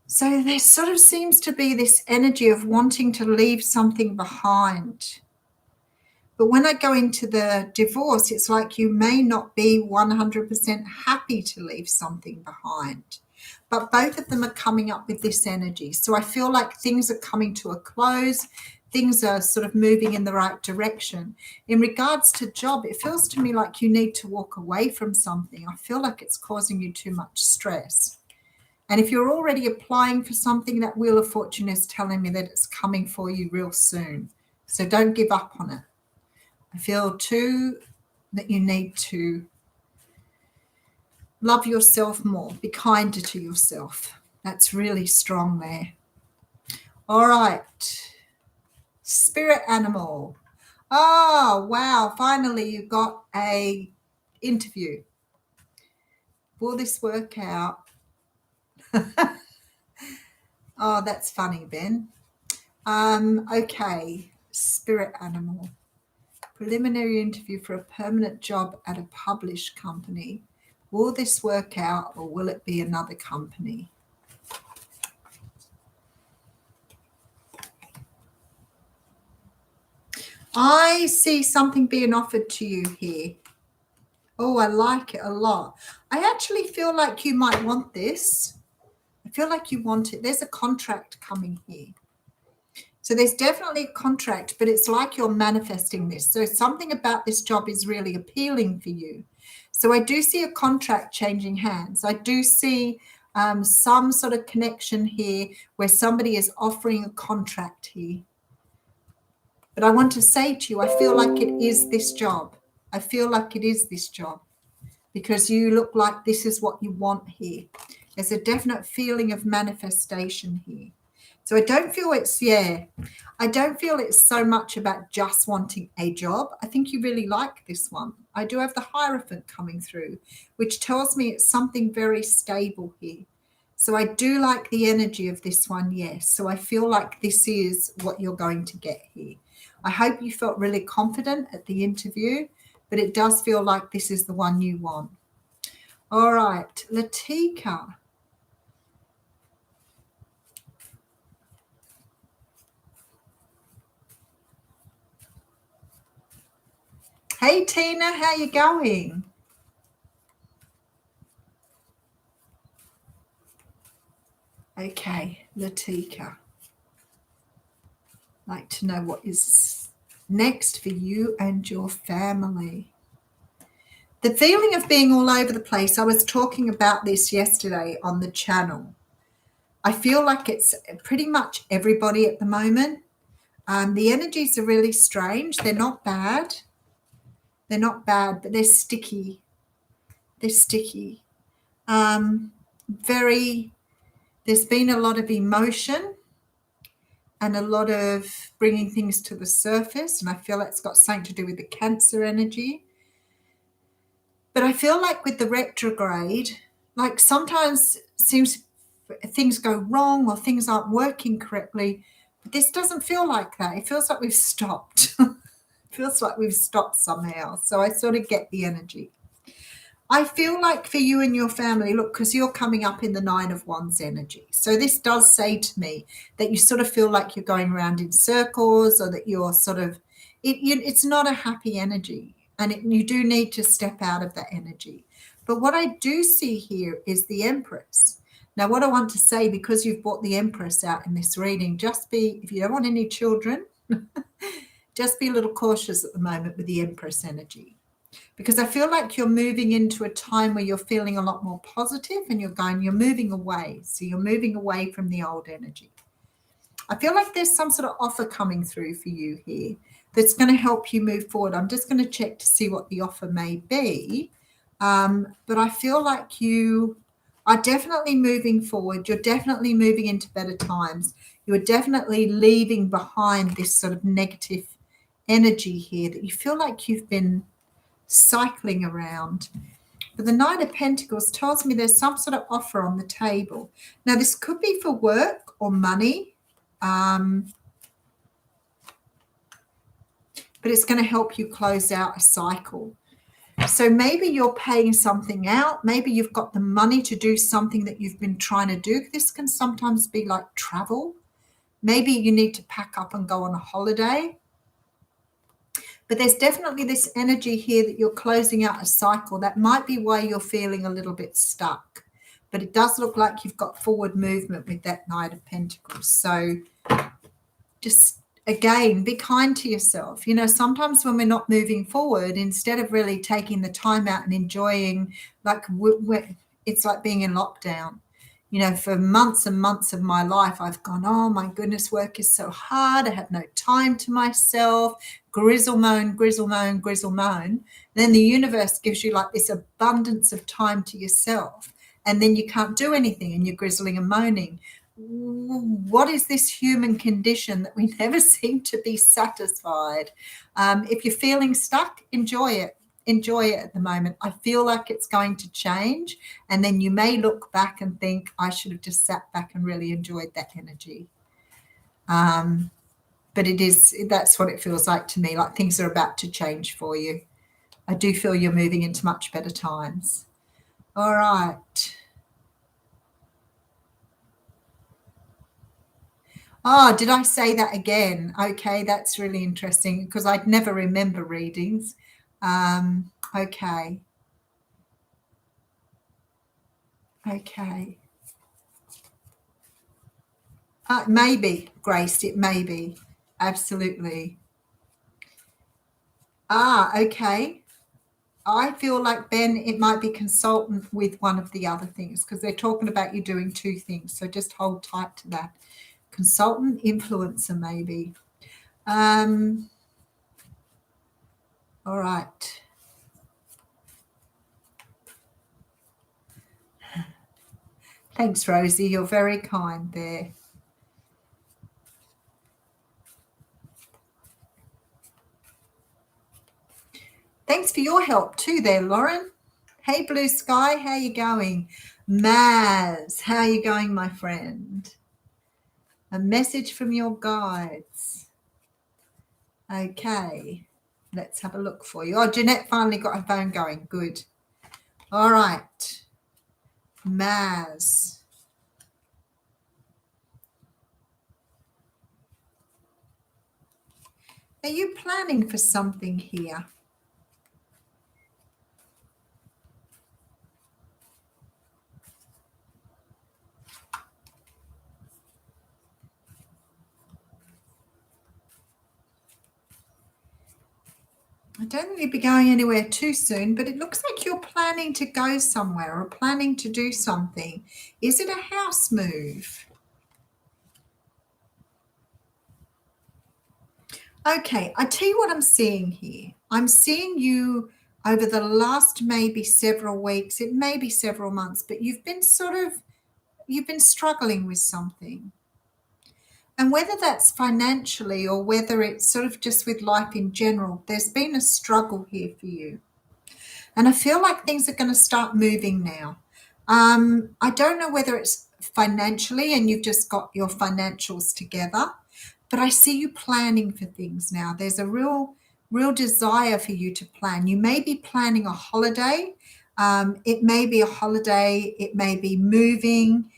So there sort of seems to be this energy of wanting to leave something behind. But when I go into the divorce, it's like you may not be 100% happy to leave something behind. But both of them are coming up with this energy. So I feel like things are coming to a close. Things are sort of moving in the right direction. In regards to job, it feels to me like you need to walk away from something. I feel like it's causing you too much stress. And if you're already applying for something, that Wheel of Fortune is telling me that it's coming for you real soon. So don't give up on it. I feel too that you need to love yourself more. Be kinder to yourself. That's really strong there. All right. Spirit animal. Oh, wow. Finally, you got a interview. Will this work out? Oh, that's funny, Ben. Okay. Spirit animal. Preliminary interview for a permanent job at a published company. Will this work out or will it be another company? I see something being offered to you here. Oh, I like it a lot. I actually feel like you might want this. I feel like you want it. There's a contract coming here. So there's definitely a contract, but it's like you're manifesting this. So something about this job is really appealing for you. So I do see a contract changing hands. I do see some sort of connection here where somebody is offering a contract here. But I want to say to you, I feel like it is this job. I feel like it is this job because you look like this is what you want here. There's a definite feeling of manifestation here. So I don't feel I don't feel it's so much about just wanting a job. I think you really like this one. I do have the Hierophant coming through, which tells me it's something very stable here. So I do like the energy of this one, yes. So I feel like this is what you're going to get here. I hope you felt really confident at the interview, but it does feel like this is the one you want. All right, Latika. Hey Tina, how you going? Okay, Latika. Like to know what is next for you and your family. The feeling of being all over the place, I was talking about this yesterday on the channel. I feel like it's pretty much everybody at the moment. The energies are really strange. They're not bad. They're not bad, but they're sticky. They're sticky. There's been a lot of emotion and a lot of bringing things to the surface, and I feel it's got something to do with the Cancer energy. But I feel like with the retrograde, like sometimes seems things go wrong or things aren't working correctly. But this doesn't feel like that. It feels like we've stopped. It feels like we've stopped somehow. So I sort of get the energy. I feel like for you and your family, look, because you're coming up in the 9 of Wands energy. So this does say to me that you sort of feel like you're going around in circles, or that you're sort of, it's not a happy energy, and you do need to step out of that energy. But what I do see here is the Empress. Now, what I want to say, because you've brought the Empress out in this reading, if you don't want any children, just be a little cautious at the moment with the Empress energy. Because I feel like you're moving into a time where you're feeling a lot more positive, and you're moving away. So you're moving away from the old energy. I feel like there's some sort of offer coming through for you here that's going to help you move forward. I'm just going to check to see what the offer may be. But I feel like you are definitely moving forward. You're definitely moving into better times. You're definitely leaving behind this sort of negative energy here that you feel like you've been cycling around. But the Knight of Pentacles tells me there's some sort of offer on the table. Now, this could be for work or money, but it's going to help you close out a cycle. So maybe you're paying something out. Maybe you've got the money to do something that you've been trying to do. This can sometimes be like travel. Maybe you need to pack up and go on a holiday. But there's definitely this energy here that you're closing out a cycle. That might be why you're feeling a little bit stuck. But it does look like you've got forward movement with that Knight of Pentacles. So just, again, be kind to yourself. You know, sometimes when we're not moving forward, instead of really taking the time out and enjoying, like it's like being in lockdown. You know, for months and months of my life, I've gone, oh my goodness, work is so hard. I have no time to myself. Grizzle moan, grizzle moan, grizzle moan. Then the universe gives you like this abundance of time to yourself. And then you can't do anything and you're grizzling and moaning. What is this human condition that we never seem to be satisfied? If you're feeling stuck, enjoy it. Enjoy it at the moment. I feel like it's going to change, and then you may look back and think, I should have just sat back and really enjoyed that energy. But that's what it feels like to me, like things are about to change for you. I do feel you're moving into much better times. All right. Oh, did I say that again? Okay, that's really interesting because I'd never remember readings. Okay. Maybe, Grace, it may be. Absolutely. Okay. I feel like, Ben, it might be consultant with one of the other things because they're talking about you doing two things. So just hold tight to that. Consultant, influencer, maybe. All right. Thanks, Rosie. You're very kind there. Thanks for your help too there, Lauren. Hey, Blue Sky, how you going? Maz, how you going, my friend? A message from your guides. Okay, let's have a look for you. Oh, Jeanette finally got her phone going. Good. All right. Maz. Are you planning for something here? I don't think you'll be going anywhere too soon, but it looks like you're planning to go somewhere or planning to do something. Is it a house move? Okay, I tell you what I'm seeing here. I'm seeing you over the last maybe several weeks, it may be several months, but you've been struggling with something. And whether that's financially or whether it's sort of just with life in general, there's been a struggle here for you. And I feel like things are going to start moving now. I don't know whether it's financially and you've just got your financials together, but I see you planning for things now. There's a real desire for you to plan. You may be planning a holiday. It may be a holiday. It may be moving.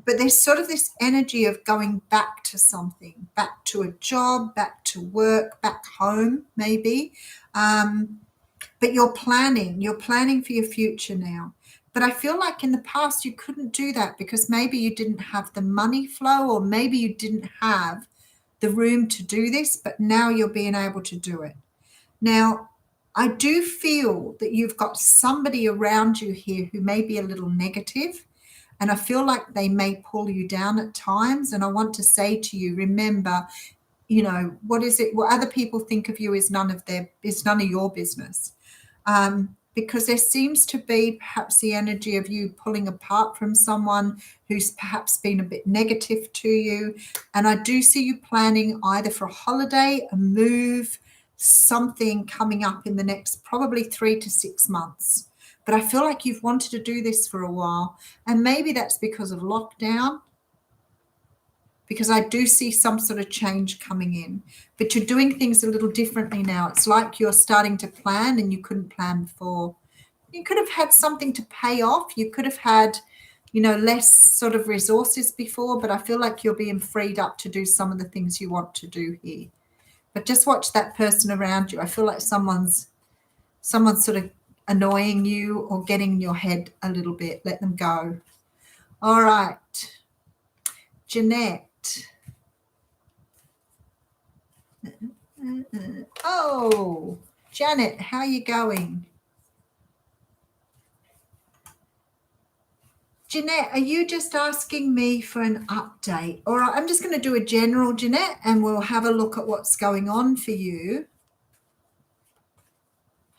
But there's sort of this energy of going back to something, back to a job, back to work, back home, maybe. But you're planning for your future now. But I feel like in the past you couldn't do that because maybe you didn't have the money flow or maybe you didn't have the room to do this, but now you're being able to do it. Now, I do feel that you've got somebody around you here who may be a little negative, and I feel like they may pull you down at times. And I want to say to you, remember, what other people think of you is none of your business. Because there seems to be perhaps the energy of you pulling apart from someone who's perhaps been a bit negative to you. And I do see you planning either for a holiday, a move, something coming up in the next probably 3 to 6 months. But I feel like you've wanted to do this for a while. And maybe that's because of lockdown, because I do see some sort of change coming in, but you're doing things a little differently now. It's like you're starting to plan and you couldn't plan before. You could have had something to pay off. You could have had, less sort of resources before, but I feel like you're being freed up to do some of the things you want to do here. But just watch that person around you. I feel like someone's sort of annoying you or getting in your head a little bit. Let them go. All right. Jeanette. Oh, Janet, how are you going? Jeanette, are you just asking me for an update? All right, I'm just going to do a general, Jeanette, and we'll have a look at what's going on for you.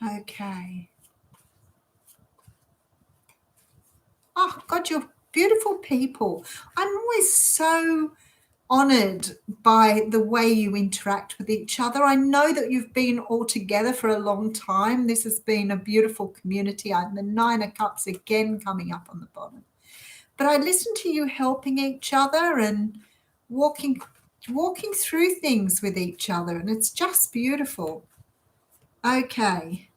Okay. Oh, God, you're beautiful people. I'm always so honoured by the way you interact with each other. I know that you've been all together for a long time. This has been a beautiful community. The 9 of Cups again coming up on the bottom. But I listen to you helping each other and walking through things with each other, and it's just beautiful. Okay.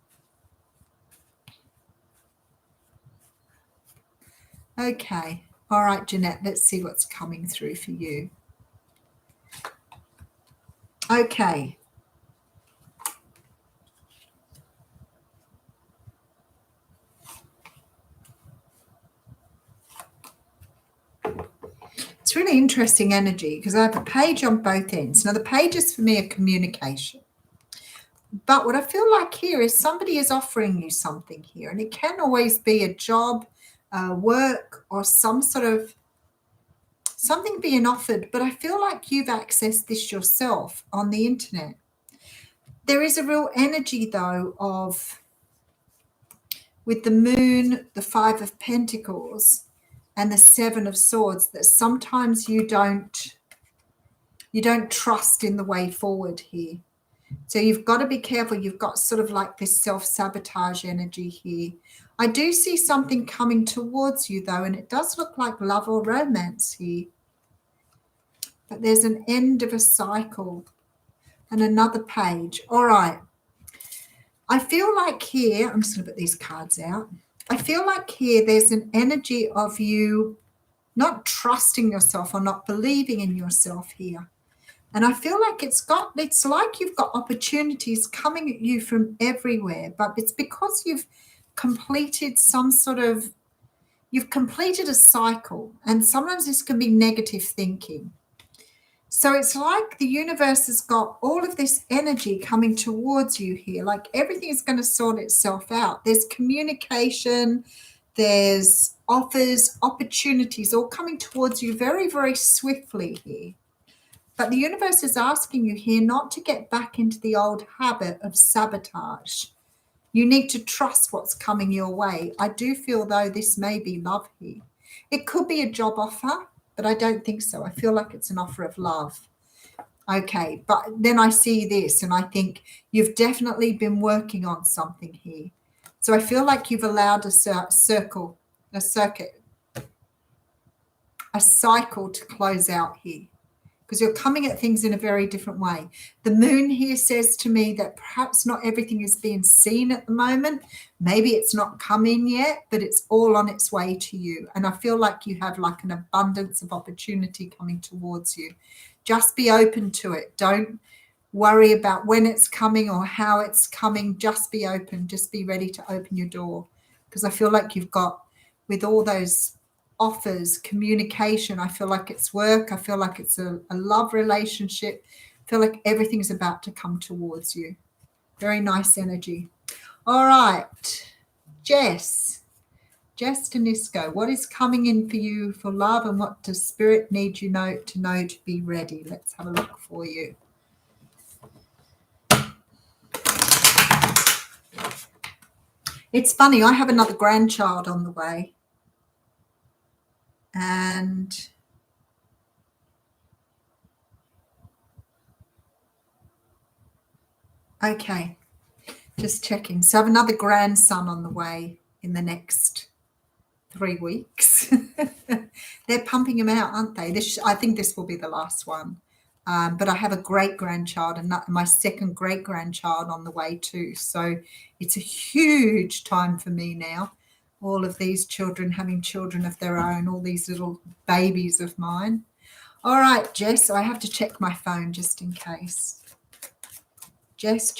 Okay. All right, Jeanette, let's see what's coming through for you. Okay. It's really interesting energy because I have a page on both ends. Now, the pages for me are communication. But what I feel like here is somebody is offering you something here, and it can always be a job, work, or some sort of something being offered. But I feel like you've accessed this yourself on the internet. There is a real energy, though, of with the moon, the 5 of Pentacles, and the 7 of Swords, that sometimes you don't trust in the way forward here. So you've got to be careful. You've got sort of like this self-sabotage energy here. I do see something coming towards you, though, and it does look like love or romance here. But there's an end of a cycle and another page. All right. I feel like here, I'm just going to put these cards out. I feel like here there's an energy of you not trusting yourself or not believing in yourself here. And I feel like it's like you've got opportunities coming at you from everywhere, but it's because you've completed you've completed a cycle. And sometimes this can be negative thinking. So it's like the universe has got all of this energy coming towards you here. Like everything is going to sort itself out. There's communication, there's offers, opportunities all coming towards you very, very swiftly here. But the universe is asking you here not to get back into the old habit of sabotage. You need to trust what's coming your way. I do feel, though, this may be love here. It could be a job offer, but I don't think so. I feel like it's an offer of love. Okay, but then I see this and I think you've definitely been working on something here. So I feel like you've allowed a cycle to close out here, because you're coming at things in a very different way. The moon here says to me that perhaps not everything is being seen at the moment. Maybe it's not come in yet, but it's all on its way to you. And I feel like you have like an abundance of opportunity coming towards you. Just be open to it. Don't worry about when it's coming or how it's coming. Just be open. Just be ready to open your door, because I feel like you've got, with all those offers, communication, I feel like it's work, I feel like it's a love relationship, I feel like everything's about to come towards you. Very nice energy. All right, Jess Danisco, what is coming in for you for love, and what does spirit need you to know to be ready? Let's have a look for you. It's funny, I have another grandchild on the way. And okay, just checking. So I have another grandson on the way in the next 3 weeks. They're pumping him out, aren't they? I think this will be the last one. But I have a great-grandchild and my second great-grandchild on the way too. So it's a huge time for me now. All of these children having children of their own, all these little babies of mine. All right, Jess, I have to check my phone just in case. Jess,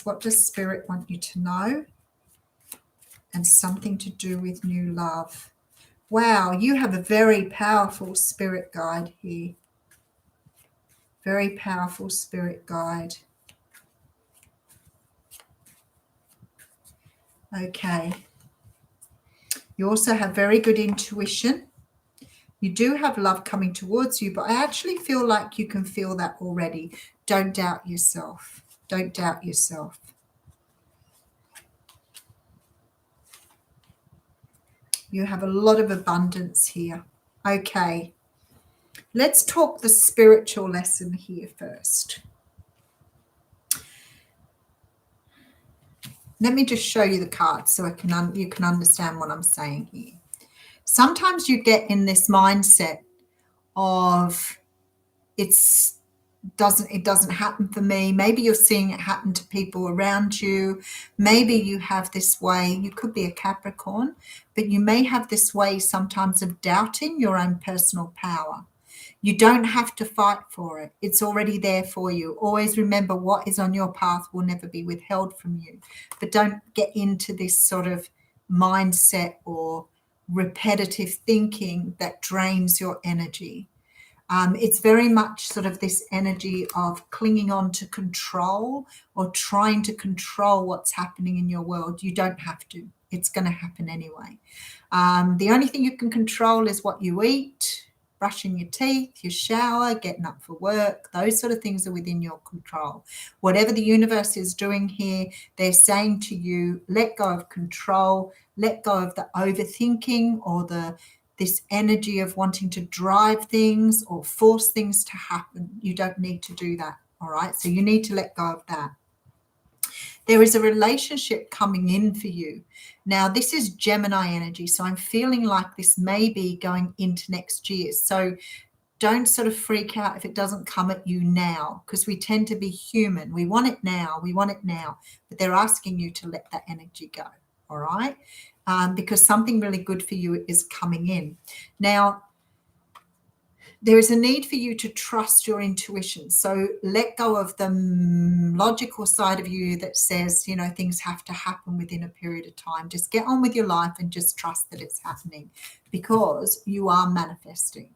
what does spirit want you to know? And something to do with new love. Wow, you have a very powerful spirit guide here. Very powerful spirit guide. Okay. You also have very good intuition. You do have love coming towards you, but I actually feel like you can feel that already. Don't doubt yourself. Don't doubt yourself. You have a lot of abundance here. Okay. Let's talk the spiritual lesson here first. Let me just show you the cards so you can understand what I'm saying here. Sometimes you get in this mindset of it doesn't happen for me. Maybe you're seeing it happen to people around you. Maybe you have this way, you could be a Capricorn, but you may have this way sometimes of doubting your own personal power. You don't have to fight for it. It's already there for you. Always remember, what is on your path will never be withheld from you. But don't get into this sort of mindset or repetitive thinking that drains your energy. It's very much sort of this energy of clinging on to control or trying to control what's happening in your world. You don't have to. It's going to happen anyway. The only thing you can control is what you eat, brushing your teeth, your shower, getting up for work. Those sort of things are within your control. Whatever the universe is doing here, they're saying to you, let go of control, let go of the overthinking or this energy of wanting to drive things or force things to happen. You don't need to do that, all right? So you need to let go of that. There is a relationship coming in for you. Now, this is Gemini energy, so I'm feeling like this may be going into next year. So don't sort of freak out if it doesn't come at you now, because we tend to be human. We want it now, but they're asking you to let that energy go, all right? Because something really good for you is coming in. Now, there is a need for you to trust your intuition. So let go of the logical side of you that says, things have to happen within a period of time. Just get on with your life and just trust that it's happening, because you are manifesting.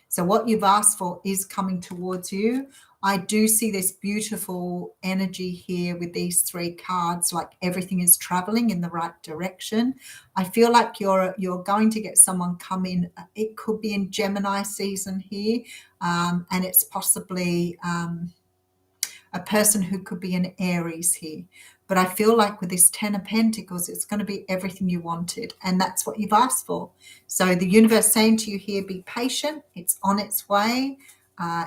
So what you've asked for is coming towards you. I do see this beautiful energy here with these three cards, like everything is traveling in the right direction. I feel like you're going to get someone come in. It could be in Gemini season here, and it's possibly a person who could be an Aries here. But I feel like with this 10 of Pentacles, it's going to be everything you wanted. And that's what you've asked for. So the universe saying to you here, be patient. It's on its way.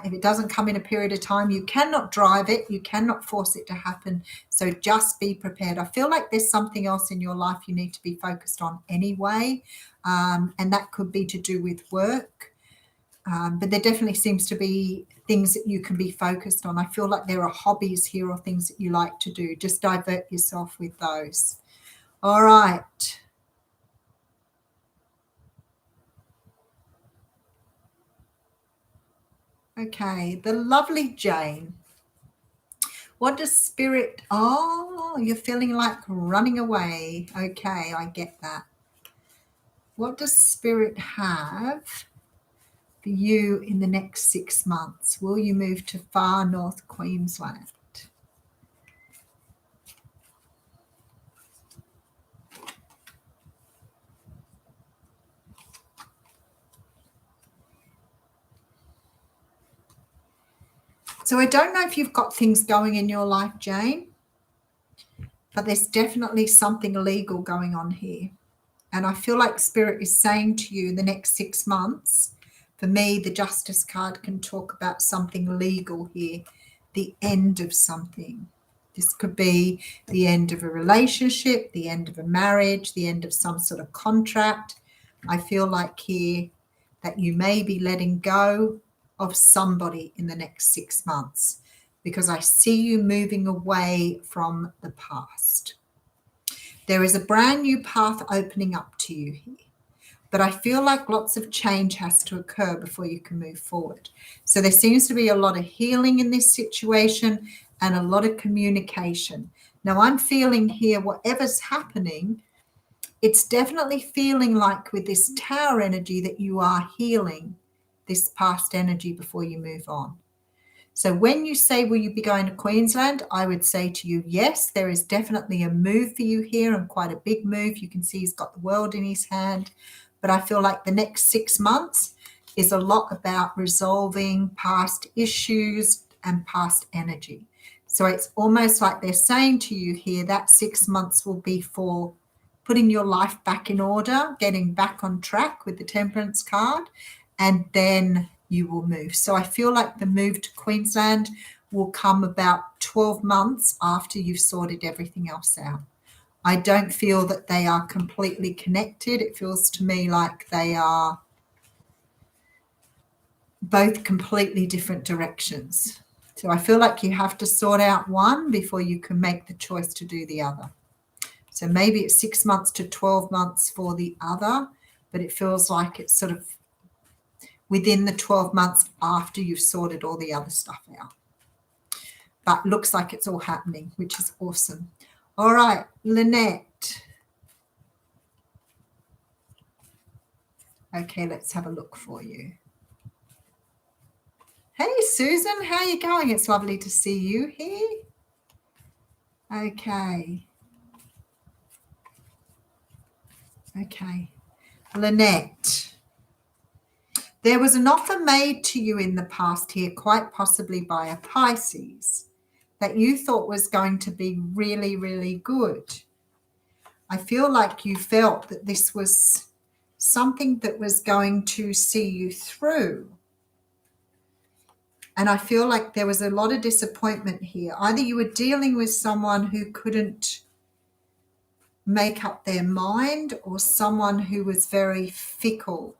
If it doesn't come in a period of time, you cannot drive it. You cannot force it to happen. So just be prepared. I feel like there's something else in your life you need to be focused on anyway. And that could be to do with work. But there definitely seems to be things that you can be focused on. I feel like there are hobbies here or things that you like to do. Just divert yourself with those. All right. Okay, the lovely Jane. What does Spirit... Oh, you're feeling like running away. Okay, I get that. What does Spirit have for you in the next 6 months? Will you move to far north Queensland? So I don't know if you've got things going in your life, Jane, but there's definitely something illegal going on here. And I feel like Spirit is saying to you in the next 6 months, for me, the Justice card can talk about something legal here, the end of something. This could be the end of a relationship, the end of a marriage, the end of some sort of contract. I feel like here that you may be letting go of somebody in the next 6 months, because I see you moving away from the past. There is a brand new path opening up to you here, but I feel like lots of change has to occur before you can move forward. So there seems to be a lot of healing in this situation and a lot of communication. Now I'm feeling here, whatever's happening, it's definitely feeling like with this Tower energy that you are healing this past energy before you move on. So when you say, will you be going to Queensland? I would say to you, yes, there is definitely a move for you here, and quite a big move. You can see he's got the world in his hand. But I feel like the next 6 months is a lot about resolving past issues and past energy. So it's almost like they're saying to you here that 6 months will be for putting your life back in order, getting back on track with the Temperance card, and then you will move. So I feel like the move to Queensland will come about 12 months after you've sorted everything else out. I don't feel that they are completely connected. It feels to me like they are both completely different directions. So I feel like you have to sort out one before you can make the choice to do the other. So maybe it's 6 months to 12 months for the other, but it feels like it's sort of within the 12 months after you've sorted all the other stuff out. But looks like it's all happening, which is awesome. All right, Lynette. Okay, let's have a look for you. Hey, Susan, how are you going? It's lovely to see you here. Okay. Okay. Lynette. There was an offer made to you in the past here, quite possibly by a Pisces, that you thought was going to be really, really good. I feel like you felt that this was something that was going to see you through. And I feel like there was a lot of disappointment here. Either you were dealing with someone who couldn't make up their mind, or someone who was very fickle.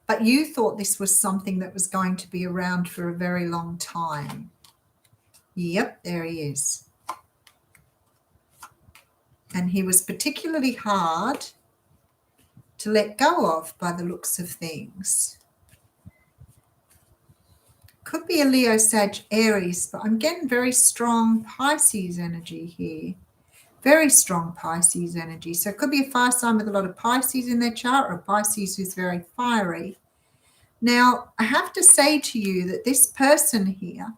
But you thought this was something that was going to be around for a very long time. Yep, there he is. And he was particularly hard to let go of by the looks of things. Could be a Leo, Sag, Aries, but I'm getting very strong Pisces energy here. Very strong Pisces energy. So it could be a fire sign with a lot of Pisces in their chart, or a Pisces who's very fiery. Now, I have to say to you that this person here,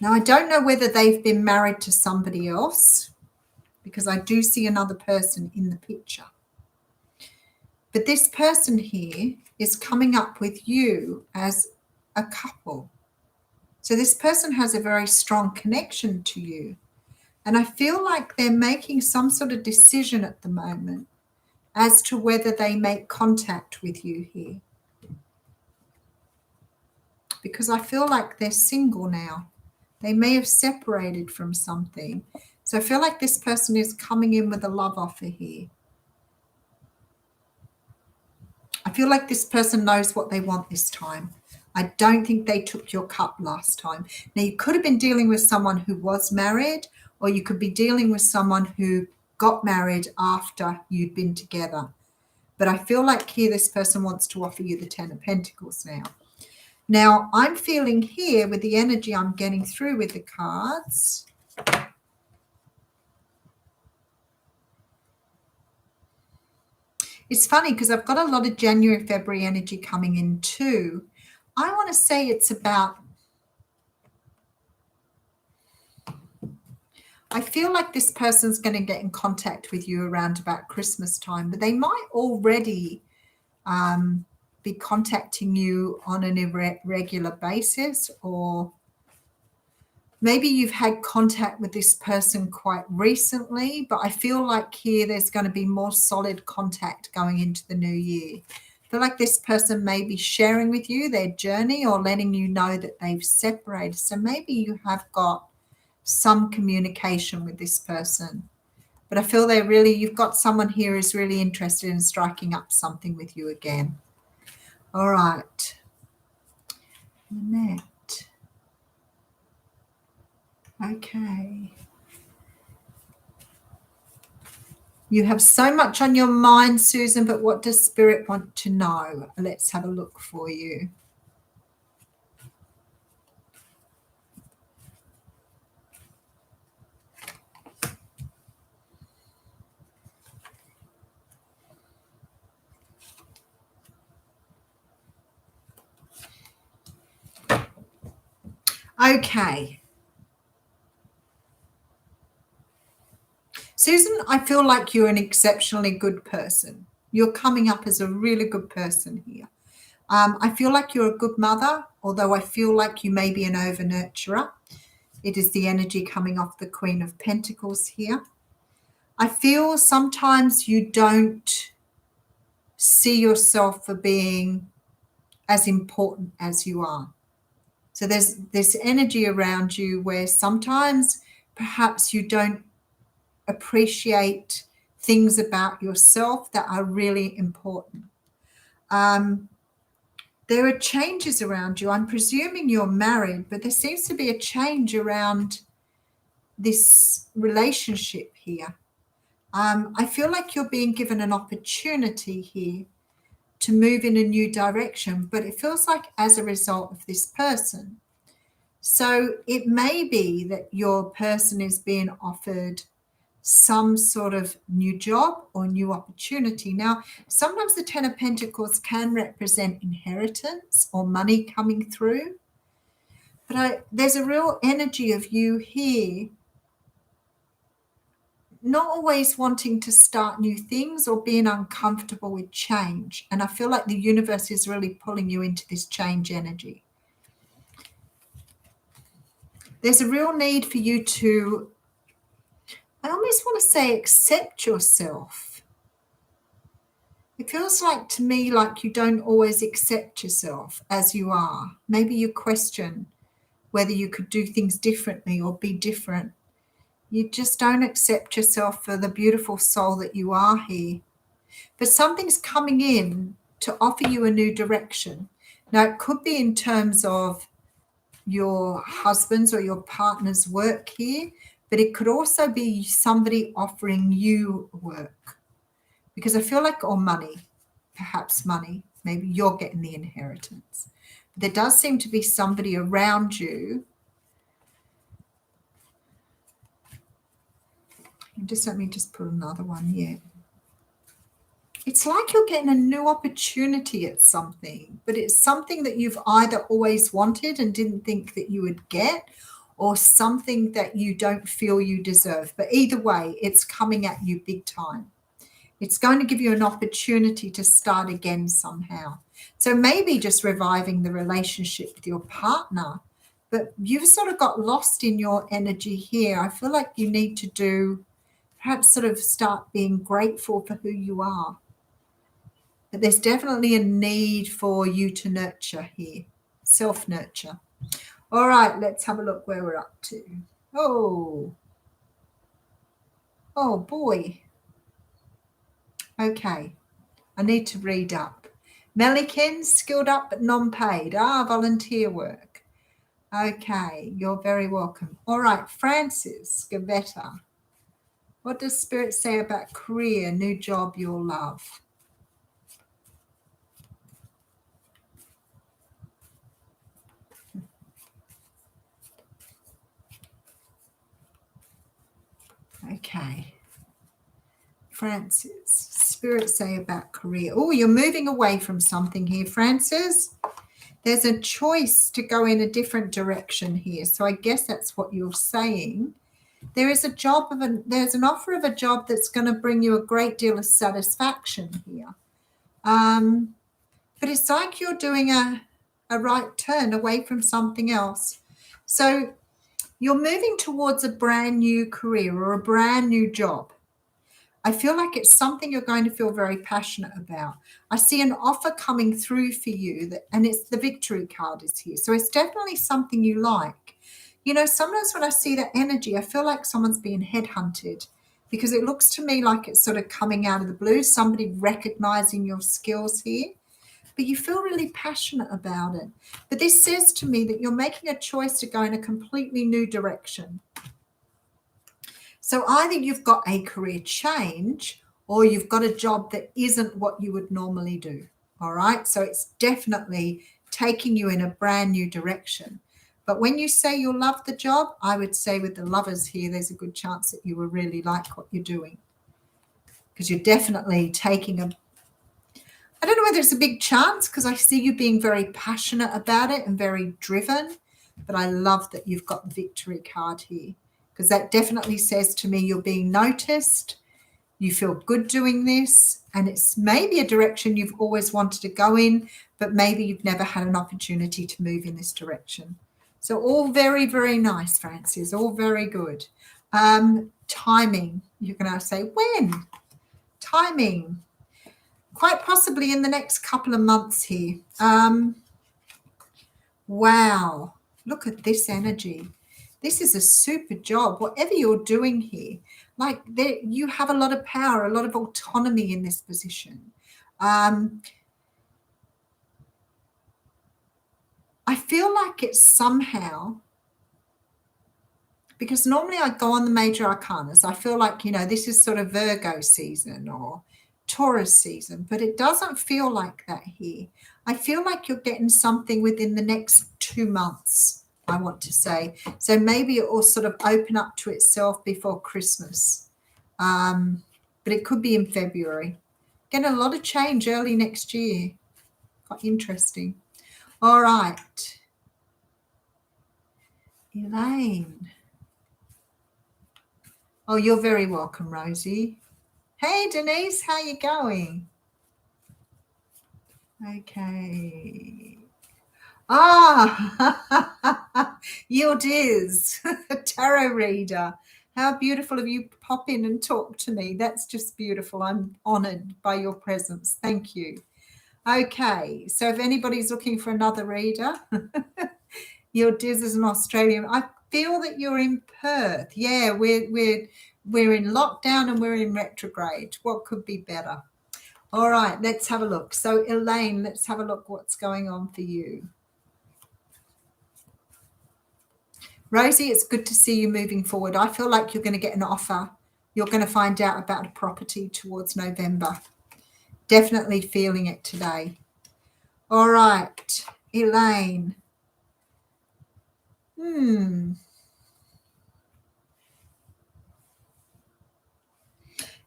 now I don't know whether they've been married to somebody else, because I do see another person in the picture. But this person here is coming up with you as a couple. So this person has a very strong connection to you. And I feel like they're making some sort of decision at the moment as to whether they make contact with you here. Because I feel like they're single now. They may have separated from something. So I feel like this person is coming in with a love offer here. I feel like this person knows what they want this time. I don't think they took your cup last time. Now, you could have been dealing with someone who was married, or you could be dealing with someone who got married after you'd been together. But I feel like here this person wants to offer you the 10 of Pentacles now. Now, I'm feeling here with the energy I'm getting through with the cards. It's funny because I've got a lot of January, February energy coming in too. I want to say it's about, I feel like this person's going to get in contact with you around about Christmas time, but they might already be contacting you on an irregular basis, or maybe you've had contact with this person quite recently, but I feel like here there's going to be more solid contact going into the new year. I feel like this person may be sharing with you their journey or letting you know that they've separated. So maybe you have got some communication with this person. But I feel you've got someone here who's really interested in striking up something with you again. All right. Annette. Okay. You have so much on your mind, Susan, but what does Spirit want to know? Let's have a look for you. Okay. Susan, I feel like you're an exceptionally good person. You're coming up as a really good person here. I feel like you're a good mother, although I feel like you may be an over-nurturer. It is the energy coming off the Queen of Pentacles here. I feel sometimes you don't see yourself for being as important as you are. So there's this energy around you where sometimes perhaps you don't appreciate things about yourself that are really important. There are changes around you. I'm presuming you're married, but there seems to be a change around this relationship here. I feel like you're being given an opportunity here to move in a new direction, but it feels like as a result of this person. So it may be that your person is being offered some sort of new job or new opportunity. Now, sometimes the 10 of Pentacles can represent inheritance or money coming through, but there's a real energy of you here not always wanting to start new things or being uncomfortable with change. And I feel like the universe is really pulling you into this change energy. There's a real need for you to, I almost want to say, accept yourself. It feels like to me like you don't always accept yourself as you are. Maybe you question whether you could do things differently or be different. You just don't accept yourself for the beautiful soul that you are here. But something's coming in to offer you a new direction. Now, it could be in terms of your husband's or your partner's work here, but it could also be somebody offering you work. Because I feel like, or money, perhaps money, maybe you're getting the inheritance. There does seem to be somebody around you Let me just put another one here. It's like you're getting a new opportunity at something, but it's something that you've either always wanted and didn't think that you would get, or something that you don't feel you deserve. But either way, it's coming at you big time. It's going to give you an opportunity to start again somehow. So maybe just reviving the relationship with your partner, but you've sort of got lost in your energy here. I feel like you need to perhaps sort of start being grateful for who you are. But there's definitely a need for you to nurture here, self-nurture. All right, let's have a look where we're up to. Oh boy. Okay, I need to read up. Melikins, skilled up but non-paid. Volunteer work. Okay, you're very welcome. All right, Francis Gavetta. What does Spirit say about career, new job you'll love? Okay. Francis, Spirit say about career. Oh, you're moving away from something here, Francis. There's a choice to go in a different direction here. So I guess that's what you're saying. There is there's an offer of a job that's going to bring you a great deal of satisfaction here. But it's like you're doing a right turn away from something else. So you're moving towards a brand new career or a brand new job. I feel like it's something you're going to feel very passionate about. I see an offer coming through for you, and it's the victory card is here. So it's definitely something you like. You know, sometimes when I see that energy, I feel like someone's being headhunted, because it looks to me like it's sort of coming out of the blue, somebody recognizing your skills here, but you feel really passionate about it. But this says to me that you're making a choice to go in a completely new direction. So either you've got a career change or you've got a job that isn't what you would normally do. All right. So it's definitely taking you in a brand new direction. But when you say you'll love the job, I would say with the lovers here, there's a good chance that you will really like what you're doing, because you're definitely taking I don't know whether it's a big chance, because I see you being very passionate about it and very driven, but I love that you've got the victory card here, because that definitely says to me you're being noticed, you feel good doing this, and it's maybe a direction you've always wanted to go in, but maybe you've never had an opportunity to move in this direction. So all very, very nice, Francis, all very good. Timing, you're going to say when? Timing, quite possibly in the next couple of months here. Wow, look at this energy. This is a super job, whatever you're doing here. Like you have a lot of power, a lot of autonomy in this position. I feel like it's somehow, because normally I go on the major arcanas, I feel like, this is sort of Virgo season or Taurus season, but it doesn't feel like that here. I feel like you're getting something within the next 2 months, I want to say. So maybe it will sort of open up to itself before Christmas. But it could be in February. Getting a lot of change early next year. Quite interesting. All right. Elaine. Oh, you're very welcome, Rosie. Hey, Denise, how you going? Okay. Yildiz, tarot reader. How beautiful of you pop in and talk to me. That's just beautiful. I'm honored by your presence. Thank you. Okay, so if anybody's looking for another reader, Yildiz is an Australian. I feel that you're in Perth. Yeah, we're in lockdown and we're in retrograde. What could be better? All right, let's have a look. So Elaine, let's have a look what's going on for you. Rosie, it's good to see you moving forward. I feel like you're going to get an offer. You're going to find out about a property towards November. Definitely feeling it today. All right, Elaine.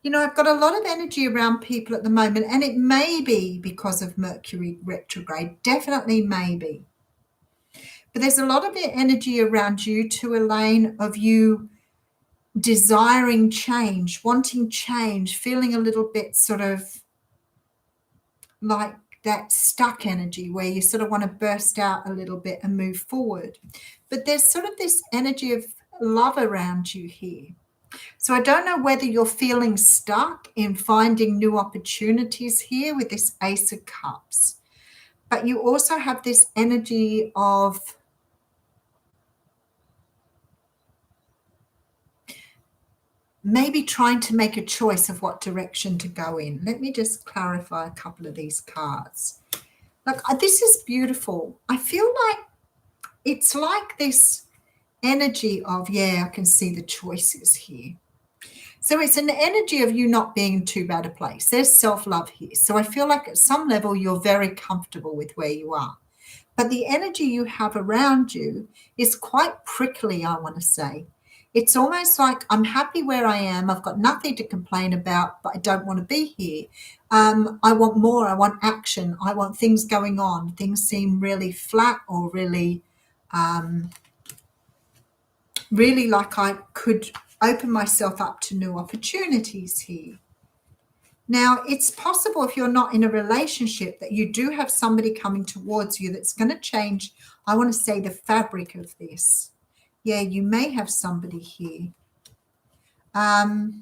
You know, I've got a lot of energy around people at the moment, and it may be because of Mercury retrograde, definitely maybe. But there's a lot of energy around you too, Elaine, of you desiring change, wanting change, feeling a little bit sort of like that stuck energy where you sort of want to burst out a little bit and move forward. But there's sort of this energy of love around you here. So I don't know whether you're feeling stuck in finding new opportunities here with this Ace of Cups, but you also have this energy of maybe trying to make a choice of what direction to go in. Let me just clarify a couple of these cards. Look, this is beautiful. I feel like it's like this energy of, yeah, I can see the choices here. So it's an energy of you not being in too bad a place. There's self-love here. So I feel like at some level you're very comfortable with where you are. But the energy you have around you is quite prickly, I want to say. It's almost like I'm happy where I am. I've got nothing to complain about, but I don't want to be here. I want more. I want action. I want things going on. Things seem really flat or really like I could open myself up to new opportunities here. Now, it's possible if you're not in a relationship that you do have somebody coming towards you that's going to change, I want to say, the fabric of this. Yeah, you may have somebody here. But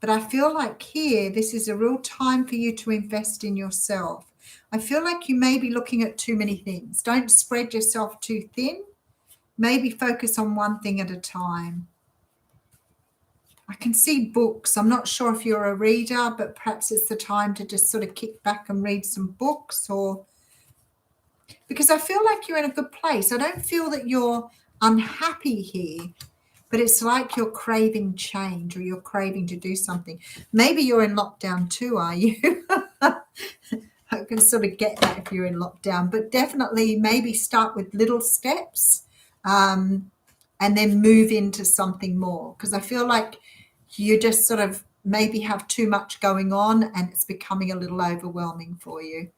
I feel like here, this is a real time for you to invest in yourself. I feel like you may be looking at too many things. Don't spread yourself too thin. Maybe focus on one thing at a time. I can see books. I'm not sure if you're a reader, but perhaps it's the time to just sort of kick back and read some books, or because I feel like you're in a good place. I don't feel that you're unhappy here, but it's like you're craving change or you're craving to do something. Maybe you're in lockdown too, are you? I can sort of get that if you're in lockdown, but definitely maybe start with little steps and then move into something more, because I feel like you just sort of maybe have too much going on and it's becoming a little overwhelming for you.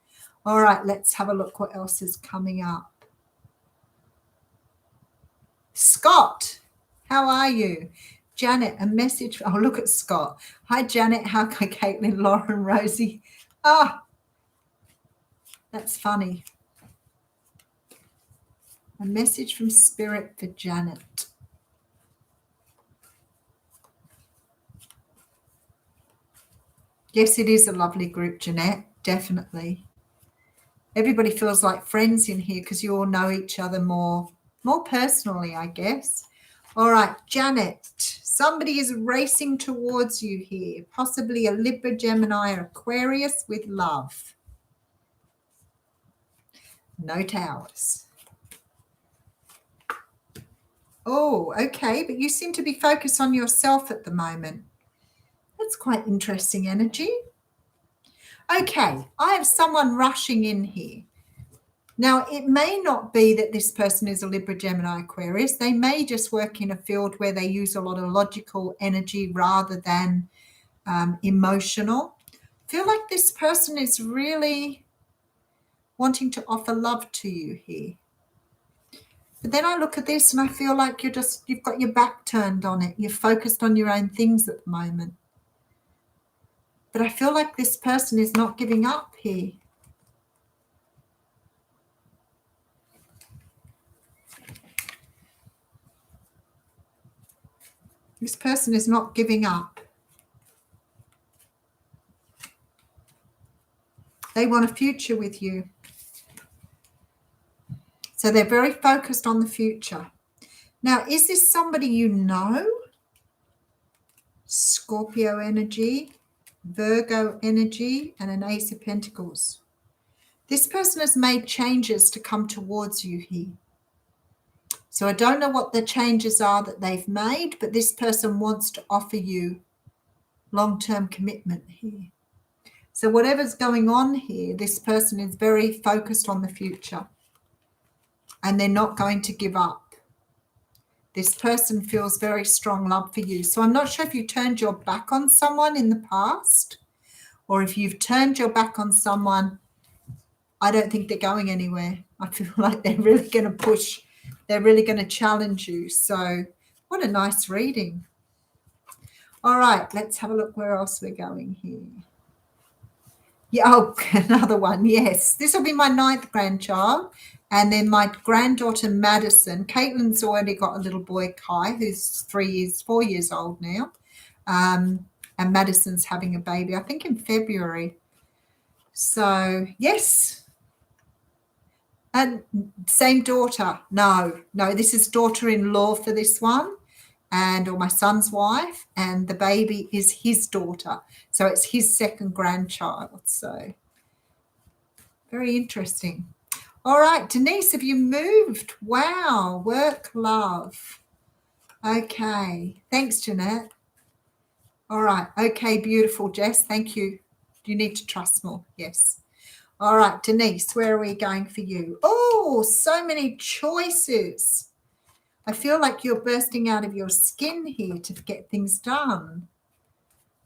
All right, let's have a look what else is coming up. Scott, how are you? Janet, a message. Oh, look at Scott. Hi, Janet. How can Caitlin, Lauren, Rosie? Ah, that's funny. A message from Spirit for Janet. Yes, it is a lovely group, Jeanette, definitely. Everybody feels like friends in here because you all know each other more personally, I guess. All right, Janet, somebody is racing towards you here, possibly a Libra, Gemini, or Aquarius with love. No towers. Oh, okay, but you seem to be focused on yourself at the moment. That's quite interesting energy. Okay, I have someone rushing in here. Now, it may not be that this person is a Libra, Gemini, Aquarius. They may just work in a field where they use a lot of logical energy rather than emotional. I feel like this person is really wanting to offer love to you here. But then I look at this and I feel like you've got your back turned on it. You're focused on your own things at the moment. But I feel like this person is not giving up here. This person is not giving up. They want a future with you. So they're very focused on the future. Now, is this somebody you know? Scorpio energy, Virgo energy, and an Ace of Pentacles. This person has made changes to come towards you here. So I don't know what the changes are that they've made, but this person wants to offer you long-term commitment here. So whatever's going on here, this person is very focused on the future and they're not going to give up. This person feels very strong love for you. So I'm not sure if you turned your back on someone in the past, or if you've turned your back on someone. I don't think they're going anywhere. I feel like they're really going to push. They're really going to challenge you. So what a nice reading. All right, let's have a look where else we're going here. Yeah, oh, another one. Yes, this will be my 9th grandchild. And then my granddaughter, Madison. Caitlin's already got a little boy, Kai, who's 4 years old now. And Madison's having a baby, I think in February. So, yes. And same daughter. No, this is daughter-in-law for this one, or my son's wife, and the baby is his daughter. So it's his 2nd grandchild. So very interesting. All right, Denise, have you moved? Wow, work, love. Okay, thanks, Jeanette. All right, okay, beautiful, Jess, thank you. You need to trust more, yes. All right, Denise, where are we going for you? Oh, so many choices. I feel like you're bursting out of your skin here to get things done.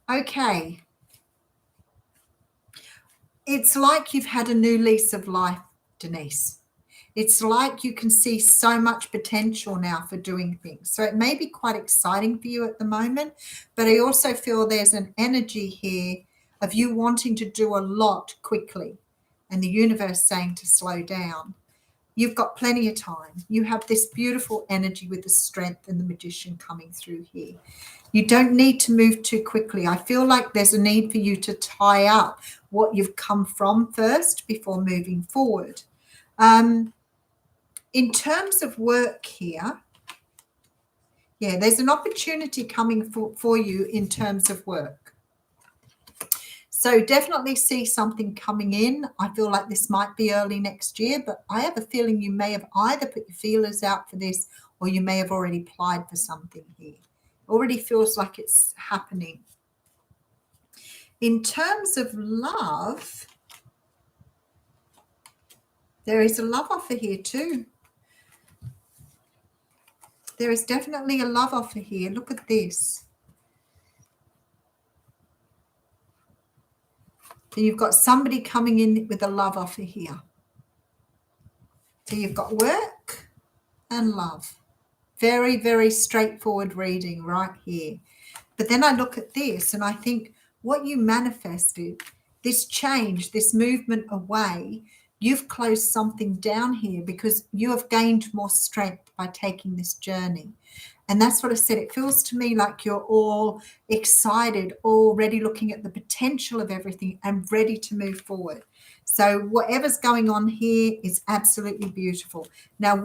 Okay. It's like you've had a new lease of life, Denise. It's like you can see so much potential now for doing things. So it may be quite exciting for you at the moment, but I also feel there's an energy here of you wanting to do a lot quickly and the universe saying to slow down. You've got plenty of time. You have this beautiful energy with the strength and the magician coming through here. You don't need to move too quickly. I feel like there's a need for you to tie up what you've come from first before moving forward. In terms of work here, yeah, there's an opportunity coming for you in terms of work. So definitely see something coming in. I feel like this might be early next year, but I have a feeling you may have either put your feelers out for this or you may have already applied for something here. Already feels like it's happening. In terms of love, there is a love offer here too. There is definitely a love offer here. Look at this. So you've got somebody coming in with a love offer here. So you've got work and love. Very, very straightforward reading right here. But then I look at this and I think what you manifested, this change, this movement away, you've closed something down here because you have gained more strength by taking this journey. And that's what I said. It feels to me like you're all excited, already looking at the potential of everything and ready to move forward. So whatever's going on here is absolutely beautiful. Now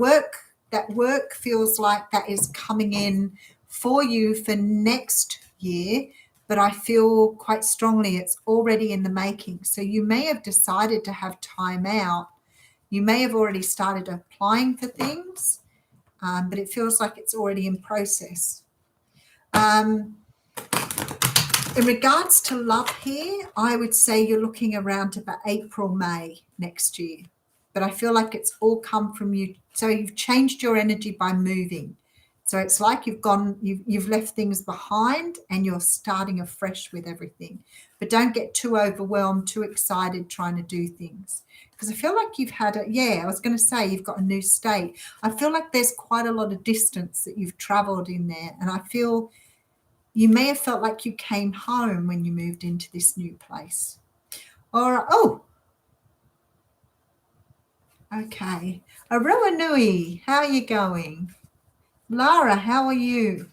that work feels like that is coming in for you for next year, but I feel quite strongly it's already in the making. So you may have decided to have time out. You may have already started applying for things. But it feels like it's already in process. In regards to love here, I would say you're looking around about April, May next year. But I feel like it's all come from you. So you've changed your energy by moving. So it's like you've left things behind and you're starting afresh with everything. But don't get too overwhelmed, too excited trying to do things. Because I feel like you've had I was going to say you've got a new state. I feel like there's quite a lot of distance that you've traveled in there. And I feel you may have felt like you came home when you moved into this new place. Okay. Aroa Nui, how are you going? Lara, how are you?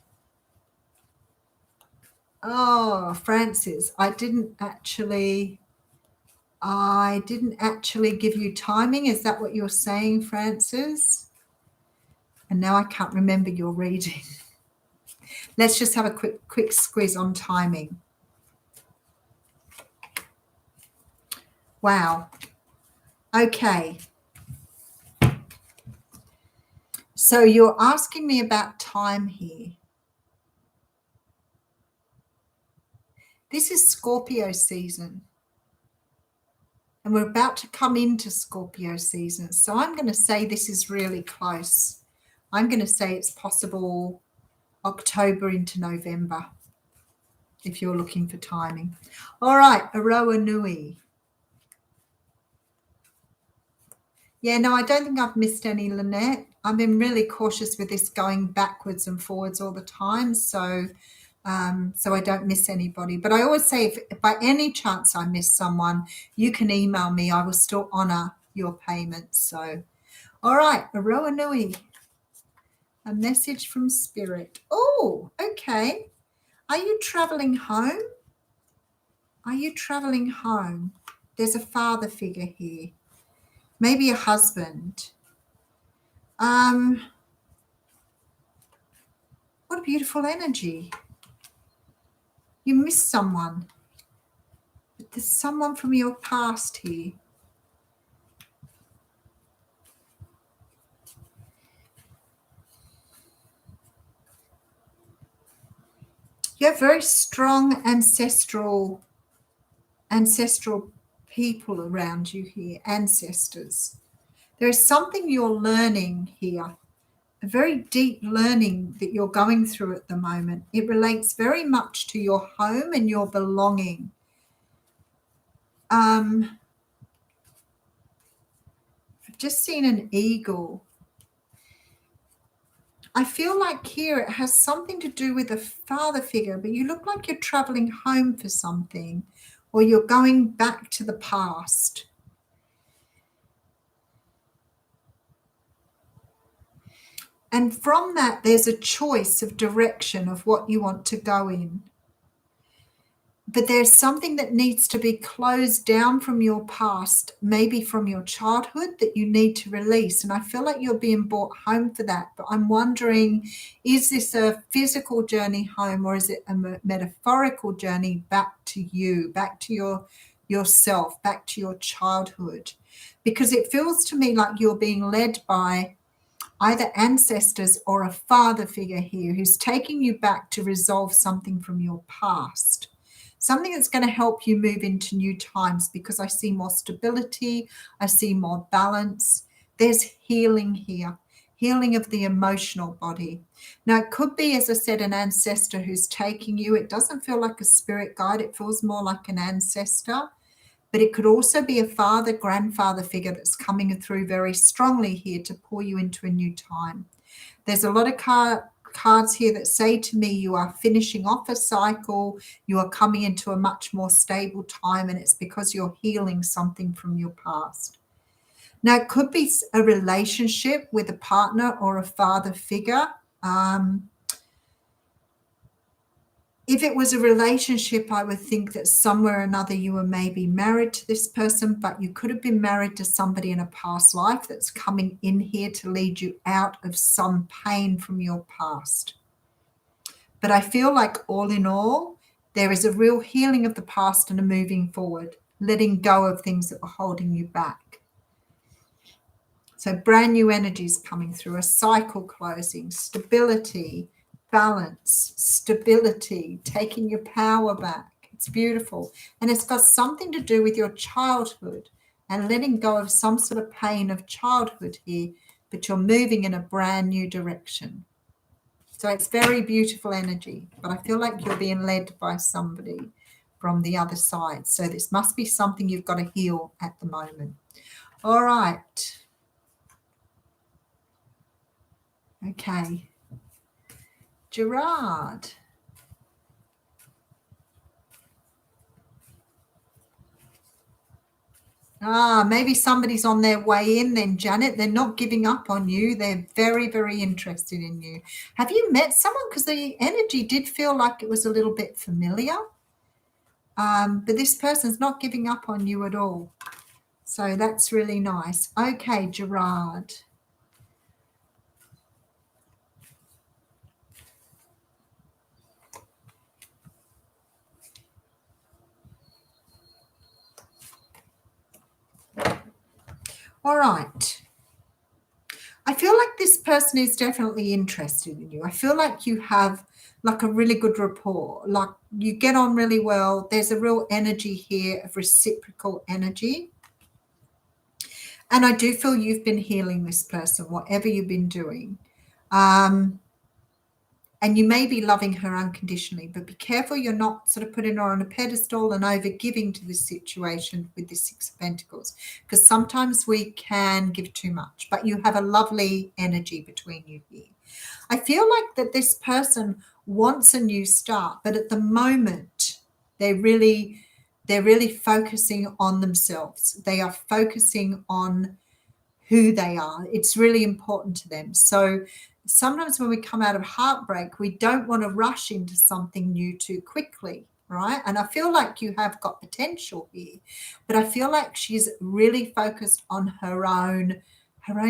Oh, Francis, I didn't actually give you timing. Is that what you're saying, Francis? And now I can't remember your reading. Let's just have a quick squiz on timing. Wow. Okay. So you're asking me about time here. This is Scorpio season. And we're about to come into Scorpio season. So I'm going to say this is really close. I'm going to say it's possible October into November, if you're looking for timing. All right, Aroa Nui. Yeah, no, I don't think I've missed any, Lynette. I've been really cautious with this going backwards and forwards all the time, so I don't miss anybody. But I always say, if by any chance I miss someone, you can email me. I will still honour your payment. So, all right, Aroa Nui. A message from Spirit. Oh, okay. Are you travelling home? Are you travelling home? There's a father figure here. Maybe a husband. What a beautiful energy. You miss someone. But there's someone from your past here. You have very strong ancestral people around you here, ancestors. There is something you're learning here, a very deep learning that you're going through at the moment. It relates very much to your home and your belonging. I've just seen an eagle. I feel like here it has something to do with a father figure, but you look like you're traveling home for something, or you're going back to the past. And from that, there's a choice of direction of what you want to go in. But there's something that needs to be closed down from your past, maybe from your childhood, that you need to release. And I feel like you're being brought home for that. But I'm wondering, is this a physical journey home, or is it a metaphorical journey back to you, back to yourself, back to your childhood? Because it feels to me like you're being led by either ancestors or a father figure here who's taking you back to resolve something from your past. Something that's going to help you move into new times, because I see more stability, I see more balance. There's healing here, healing of the emotional body. Now, it could be, as I said, an ancestor who's taking you. It doesn't feel like a spirit guide. It feels more like an ancestor. But it could also be a father, grandfather figure that's coming through very strongly here to pull you into a new time. There's a lot of cards here that say to me you are finishing off a cycle, you are coming into a much more stable time, and it's because you're healing something from your past. Now, it could be a relationship with a partner or a father figure. If it was a relationship, I would think that somewhere or another you were maybe married to this person, but you could have been married to somebody in a past life that's coming in here to lead you out of some pain from your past. But I feel like all in all, there is a real healing of the past and a moving forward, letting go of things that were holding you back. So brand new energies coming through, a cycle closing, stability, balance, stability, taking your power back. It's beautiful. And it's got something to do with your childhood and letting go of some sort of pain of childhood here, but you're moving in a brand new direction. So it's very beautiful energy, but I feel like you're being led by somebody from the other side. So this must be something you've got to heal at the moment. All right. Okay. Gerard. Maybe somebody's on their way in then, Janet. They're not giving up on you. They're very, very interested in you. Have you met someone? Because the energy did feel like it was a little bit familiar. But this person's not giving up on you at all. So that's really nice. Okay, Gerard. All right. I feel like this person is definitely interested in you. I feel like you have like a really good rapport, like you get on really well. There's a real energy here of reciprocal energy. And I do feel you've been healing this person, whatever you've been doing. And you may be loving her unconditionally, but be careful you're not sort of putting her on a pedestal and over giving to this situation with the Six of Pentacles, because sometimes we can give too much, but you have a lovely energy between you here. I feel like that this person wants a new start, but at the moment they're really focusing on themselves. They are focusing on who they are. It's really important to them. So sometimes when we come out of heartbreak, we don't want to rush into something new too quickly, right? And I feel like you have got potential here, but I feel like she's really focused on her own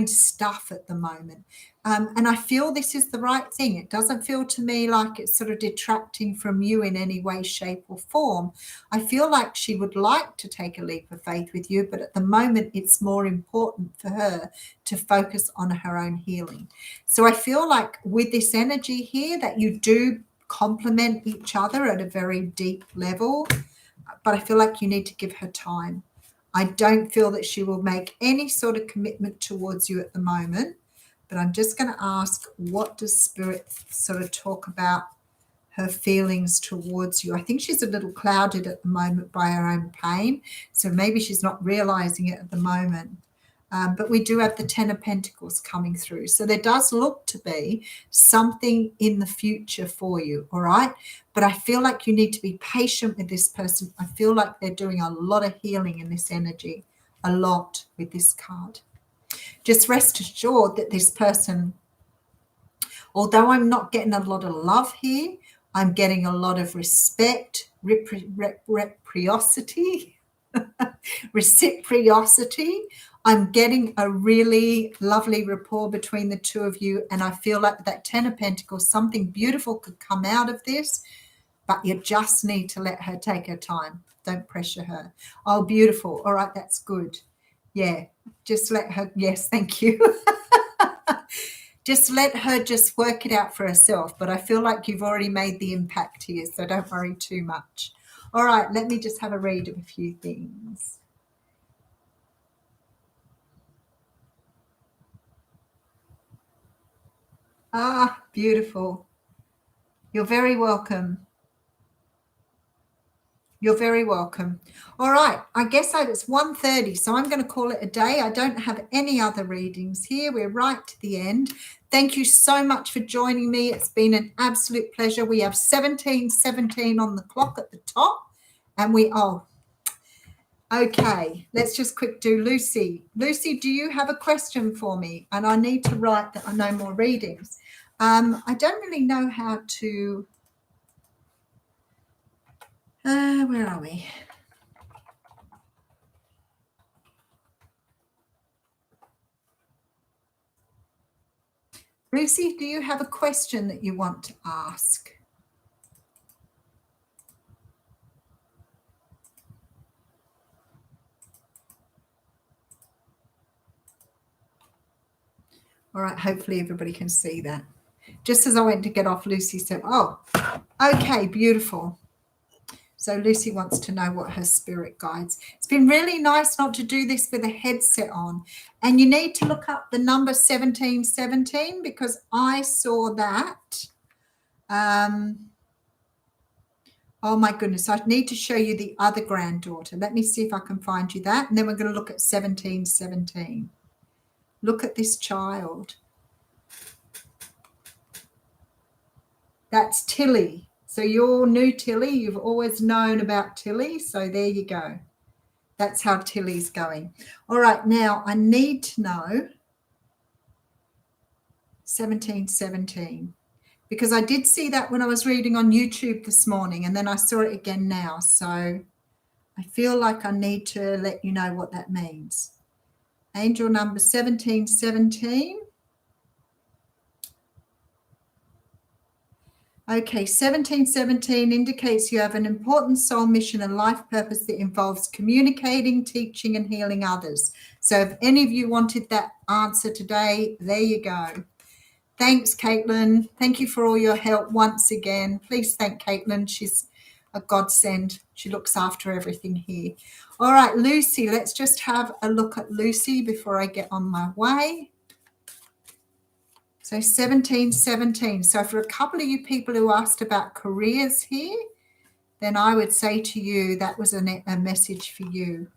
stuff at the moment. And I feel this is the right thing. It doesn't feel to me like it's sort of detracting from you in any way, shape, or form. I feel like she would like to take a leap of faith with you, but at the moment it's more important for her to focus on her own healing. So I feel like with this energy here that you do complement each other at a very deep level, but I feel like you need to give her time. I don't feel that she will make any sort of commitment towards you at the moment, but I'm just going to ask, what does Spirit sort of talk about her feelings towards you? I think she's a little clouded at the moment by her own pain, so maybe she's not realizing it at the moment. But we do have the Ten of Pentacles coming through. So there does look to be something in the future for you, all right? But I feel like you need to be patient with this person. I feel like they're doing a lot of healing in this energy, a lot with this card. Just rest assured that this person, although I'm not getting a lot of love here, I'm getting a lot of respect, reciprocity. I'm getting a really lovely rapport between the two of you, and I feel like that Ten of Pentacles, something beautiful could come out of this, but you just need to let her take her time. Don't pressure her. Oh, beautiful. All right, that's good. Yeah, just let her. Yes, thank you. Just let her just work it out for herself, but I feel like you've already made the impact here, so don't worry too much. All right, let me just have a read of a few things. Ah, beautiful. You're very welcome. You're very welcome. All right, I guess it's 1:30, so I'm going to call it a day. I don't have any other readings here. We're right to the end. Thank you so much for joining me. It's been an absolute pleasure. We have 17:17 on the clock at the top, and okay, let's just quick do Lucy. Lucy, do you have a question for me? And I need to write that I know more readings. I don't really know how to... where are we? Lucy, do you have a question that you want to ask? All right, hopefully everybody can see that. Just as I went to get off, Lucy said, oh, okay, beautiful. So Lucy wants to know what her spirit guides. It's been really nice not to do this with a headset on. And you need to look up the number 1717 because I saw that. Oh, my goodness. I need to show you the other granddaughter. Let me see if I can find you that. And then we're going to look at 1717. Look at this child. That's Tilly. So you're new Tilly. You've always known about Tilly. So there you go. That's how Tilly's going. All right. Now I need to know 1717 because I did see that when I was reading on YouTube this morning and then I saw it again now. So I feel like I need to let you know what that means. Angel number 1717. Okay, 1717 indicates you have an important soul mission and life purpose that involves communicating, teaching, and healing others. So if any of you wanted that answer today, there you go. Thanks, Caitlin. Thank you for all your help once again. Please thank Caitlin. She's a godsend. She looks after everything here. All right, Lucy, let's just have a look at Lucy before I get on my way. So 1717. So for a couple of you people who asked about careers here, then I would say to you that was a message for you.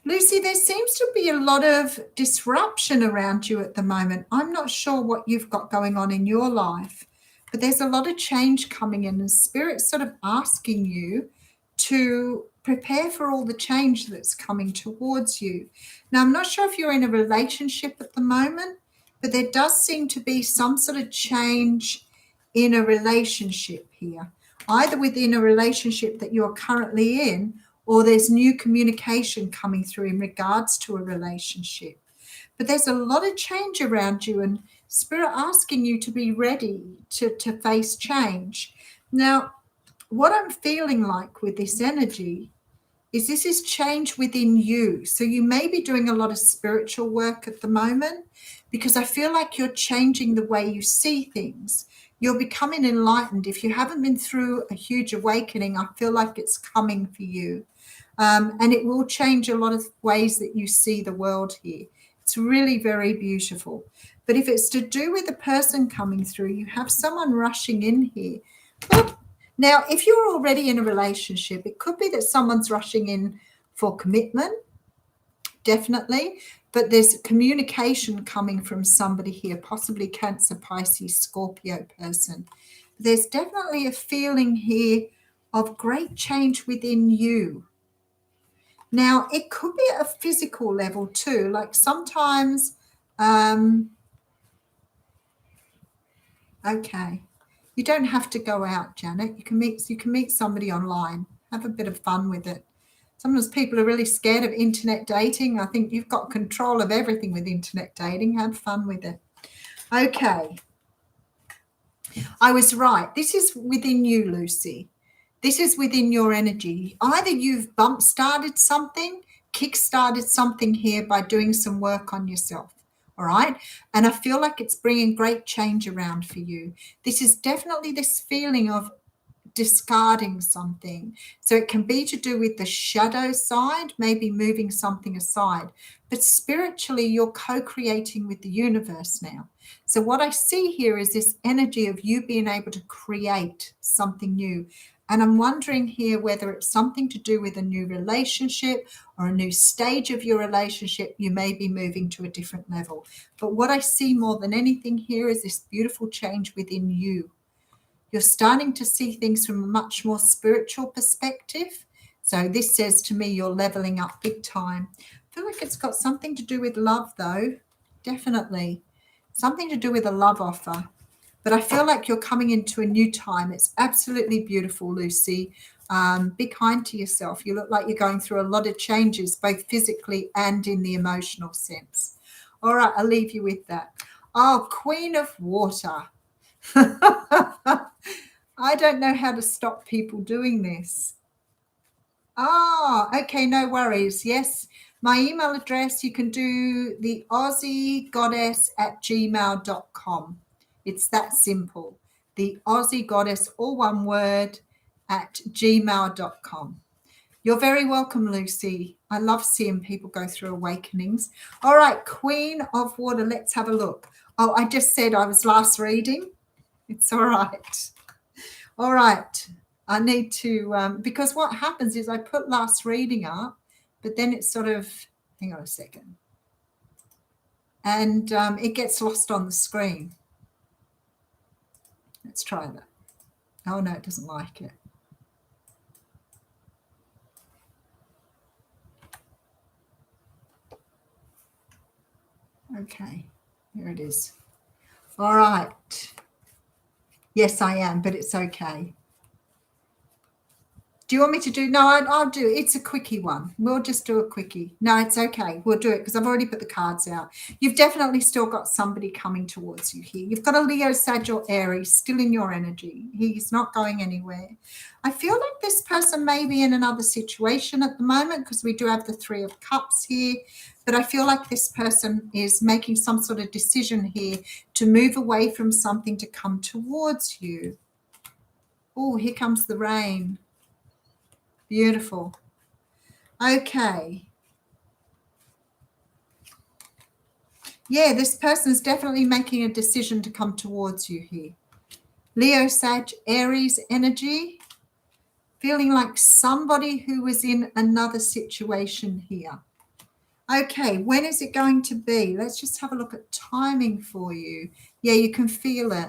Lucy, there seems to be a lot of disruption around you at the moment. I'm not sure what you've got going on in your life, but there's a lot of change coming in, and Spirit's sort of asking you to prepare for all the change that's coming towards you. Now, I'm not sure if you're in a relationship at the moment, but there does seem to be some sort of change in a relationship here, either within a relationship that you're currently in, or there's new communication coming through in regards to a relationship. But there's a lot of change around you, and Spirit asking you to be ready to face change. Now, what I'm feeling like with this energy is this is change within you. So you may be doing a lot of spiritual work at the moment, because I feel like you're changing the way you see things. You're becoming enlightened. If you haven't been through a huge awakening, I feel like it's coming for you. And it will change a lot of ways that you see the world here. It's really very beautiful. But if it's to do with a person coming through, you have someone rushing in here. Now, if you're already in a relationship, it could be that someone's rushing in for commitment, definitely. But there's communication coming from somebody here, possibly Cancer, Pisces, Scorpio person. There's definitely a feeling here of great change within you. Now, it could be at a physical level too. Like sometimes, okay, you don't have to go out, Janet. You can meet somebody online. Have a bit of fun with it. Sometimes people are really scared of internet dating. I think you've got control of everything with internet dating. Have fun with it. Okay. I was right. This is within you, Lucy. This is within your energy. Either you've started something, kick-started something here by doing some work on yourself, all right? And I feel like it's bringing great change around for you. This is definitely this feeling of discarding something. So it can be to do with the shadow side, maybe moving something aside. But spiritually, you're co-creating with the universe now. So what I see here is this energy of you being able to create something new. And I'm wondering here whether it's something to do with a new relationship or a new stage of your relationship. You may be moving to a different level. But what I see more than anything here is this beautiful change within you. You're starting to see things from a much more spiritual perspective. So this says to me you're leveling up big time. I feel like it's got something to do with love, though. Definitely. Something to do with a love offer. But I feel like you're coming into a new time. It's absolutely beautiful, Lucy. Be kind to yourself. You look like you're going through a lot of changes, both physically and in the emotional sense. All right, I'll leave you with that. Oh, Queen of Water. I don't know how to stop people doing this. Ah, okay, no worries. Yes, my email address, you can do the AussieGoddess@gmail.com. It's that simple. The Aussie Goddess, all one word, @gmail.com. You're very welcome, Lucy. I love seeing people go through awakenings. All right, Queen of Water, let's have a look. Oh, I just said I was last reading. It's all right. All right. I need to, because what happens is I put last reading up, but then it's sort of, hang on a second. And it gets lost on the screen. Let's try that. Oh, no, it doesn't like it. Okay, here it is. All right. Yes, I am, but it's okay. Do you want me to do? No, I'll do it. It's a quickie one. We'll just do a quickie. No, it's okay. We'll do it because I've already put the cards out. You've definitely still got somebody coming towards you here. You've got a Leo, Sag, or Aries still in your energy. He's not going anywhere. I feel like this person may be in another situation at the moment because we do have the Three of Cups here. But I feel like this person is making some sort of decision here to move away from something to come towards you. Oh, here comes the rain. Beautiful. Okay. Yeah, this person's definitely making a decision to come towards you here. Leo, Sag, Aries energy. Feeling like somebody who was in another situation here. Okay, when is it going to be? Let's just have a look at timing for you. Yeah, you can feel it.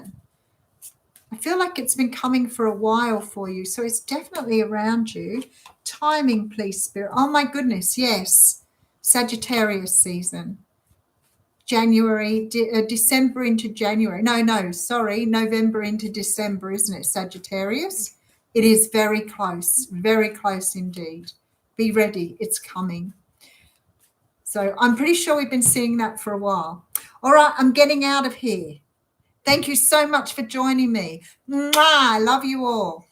I feel like it's been coming for a while for you, so it's definitely around you. Timing, please, Spirit. Oh, my goodness, yes. Sagittarius season. January, December into January. No, sorry, November into December, isn't it, Sagittarius? It is very close indeed. Be ready, it's coming. So I'm pretty sure we've been seeing that for a while. All right, I'm getting out of here. Thank you so much for joining me. Mwah, I love you all.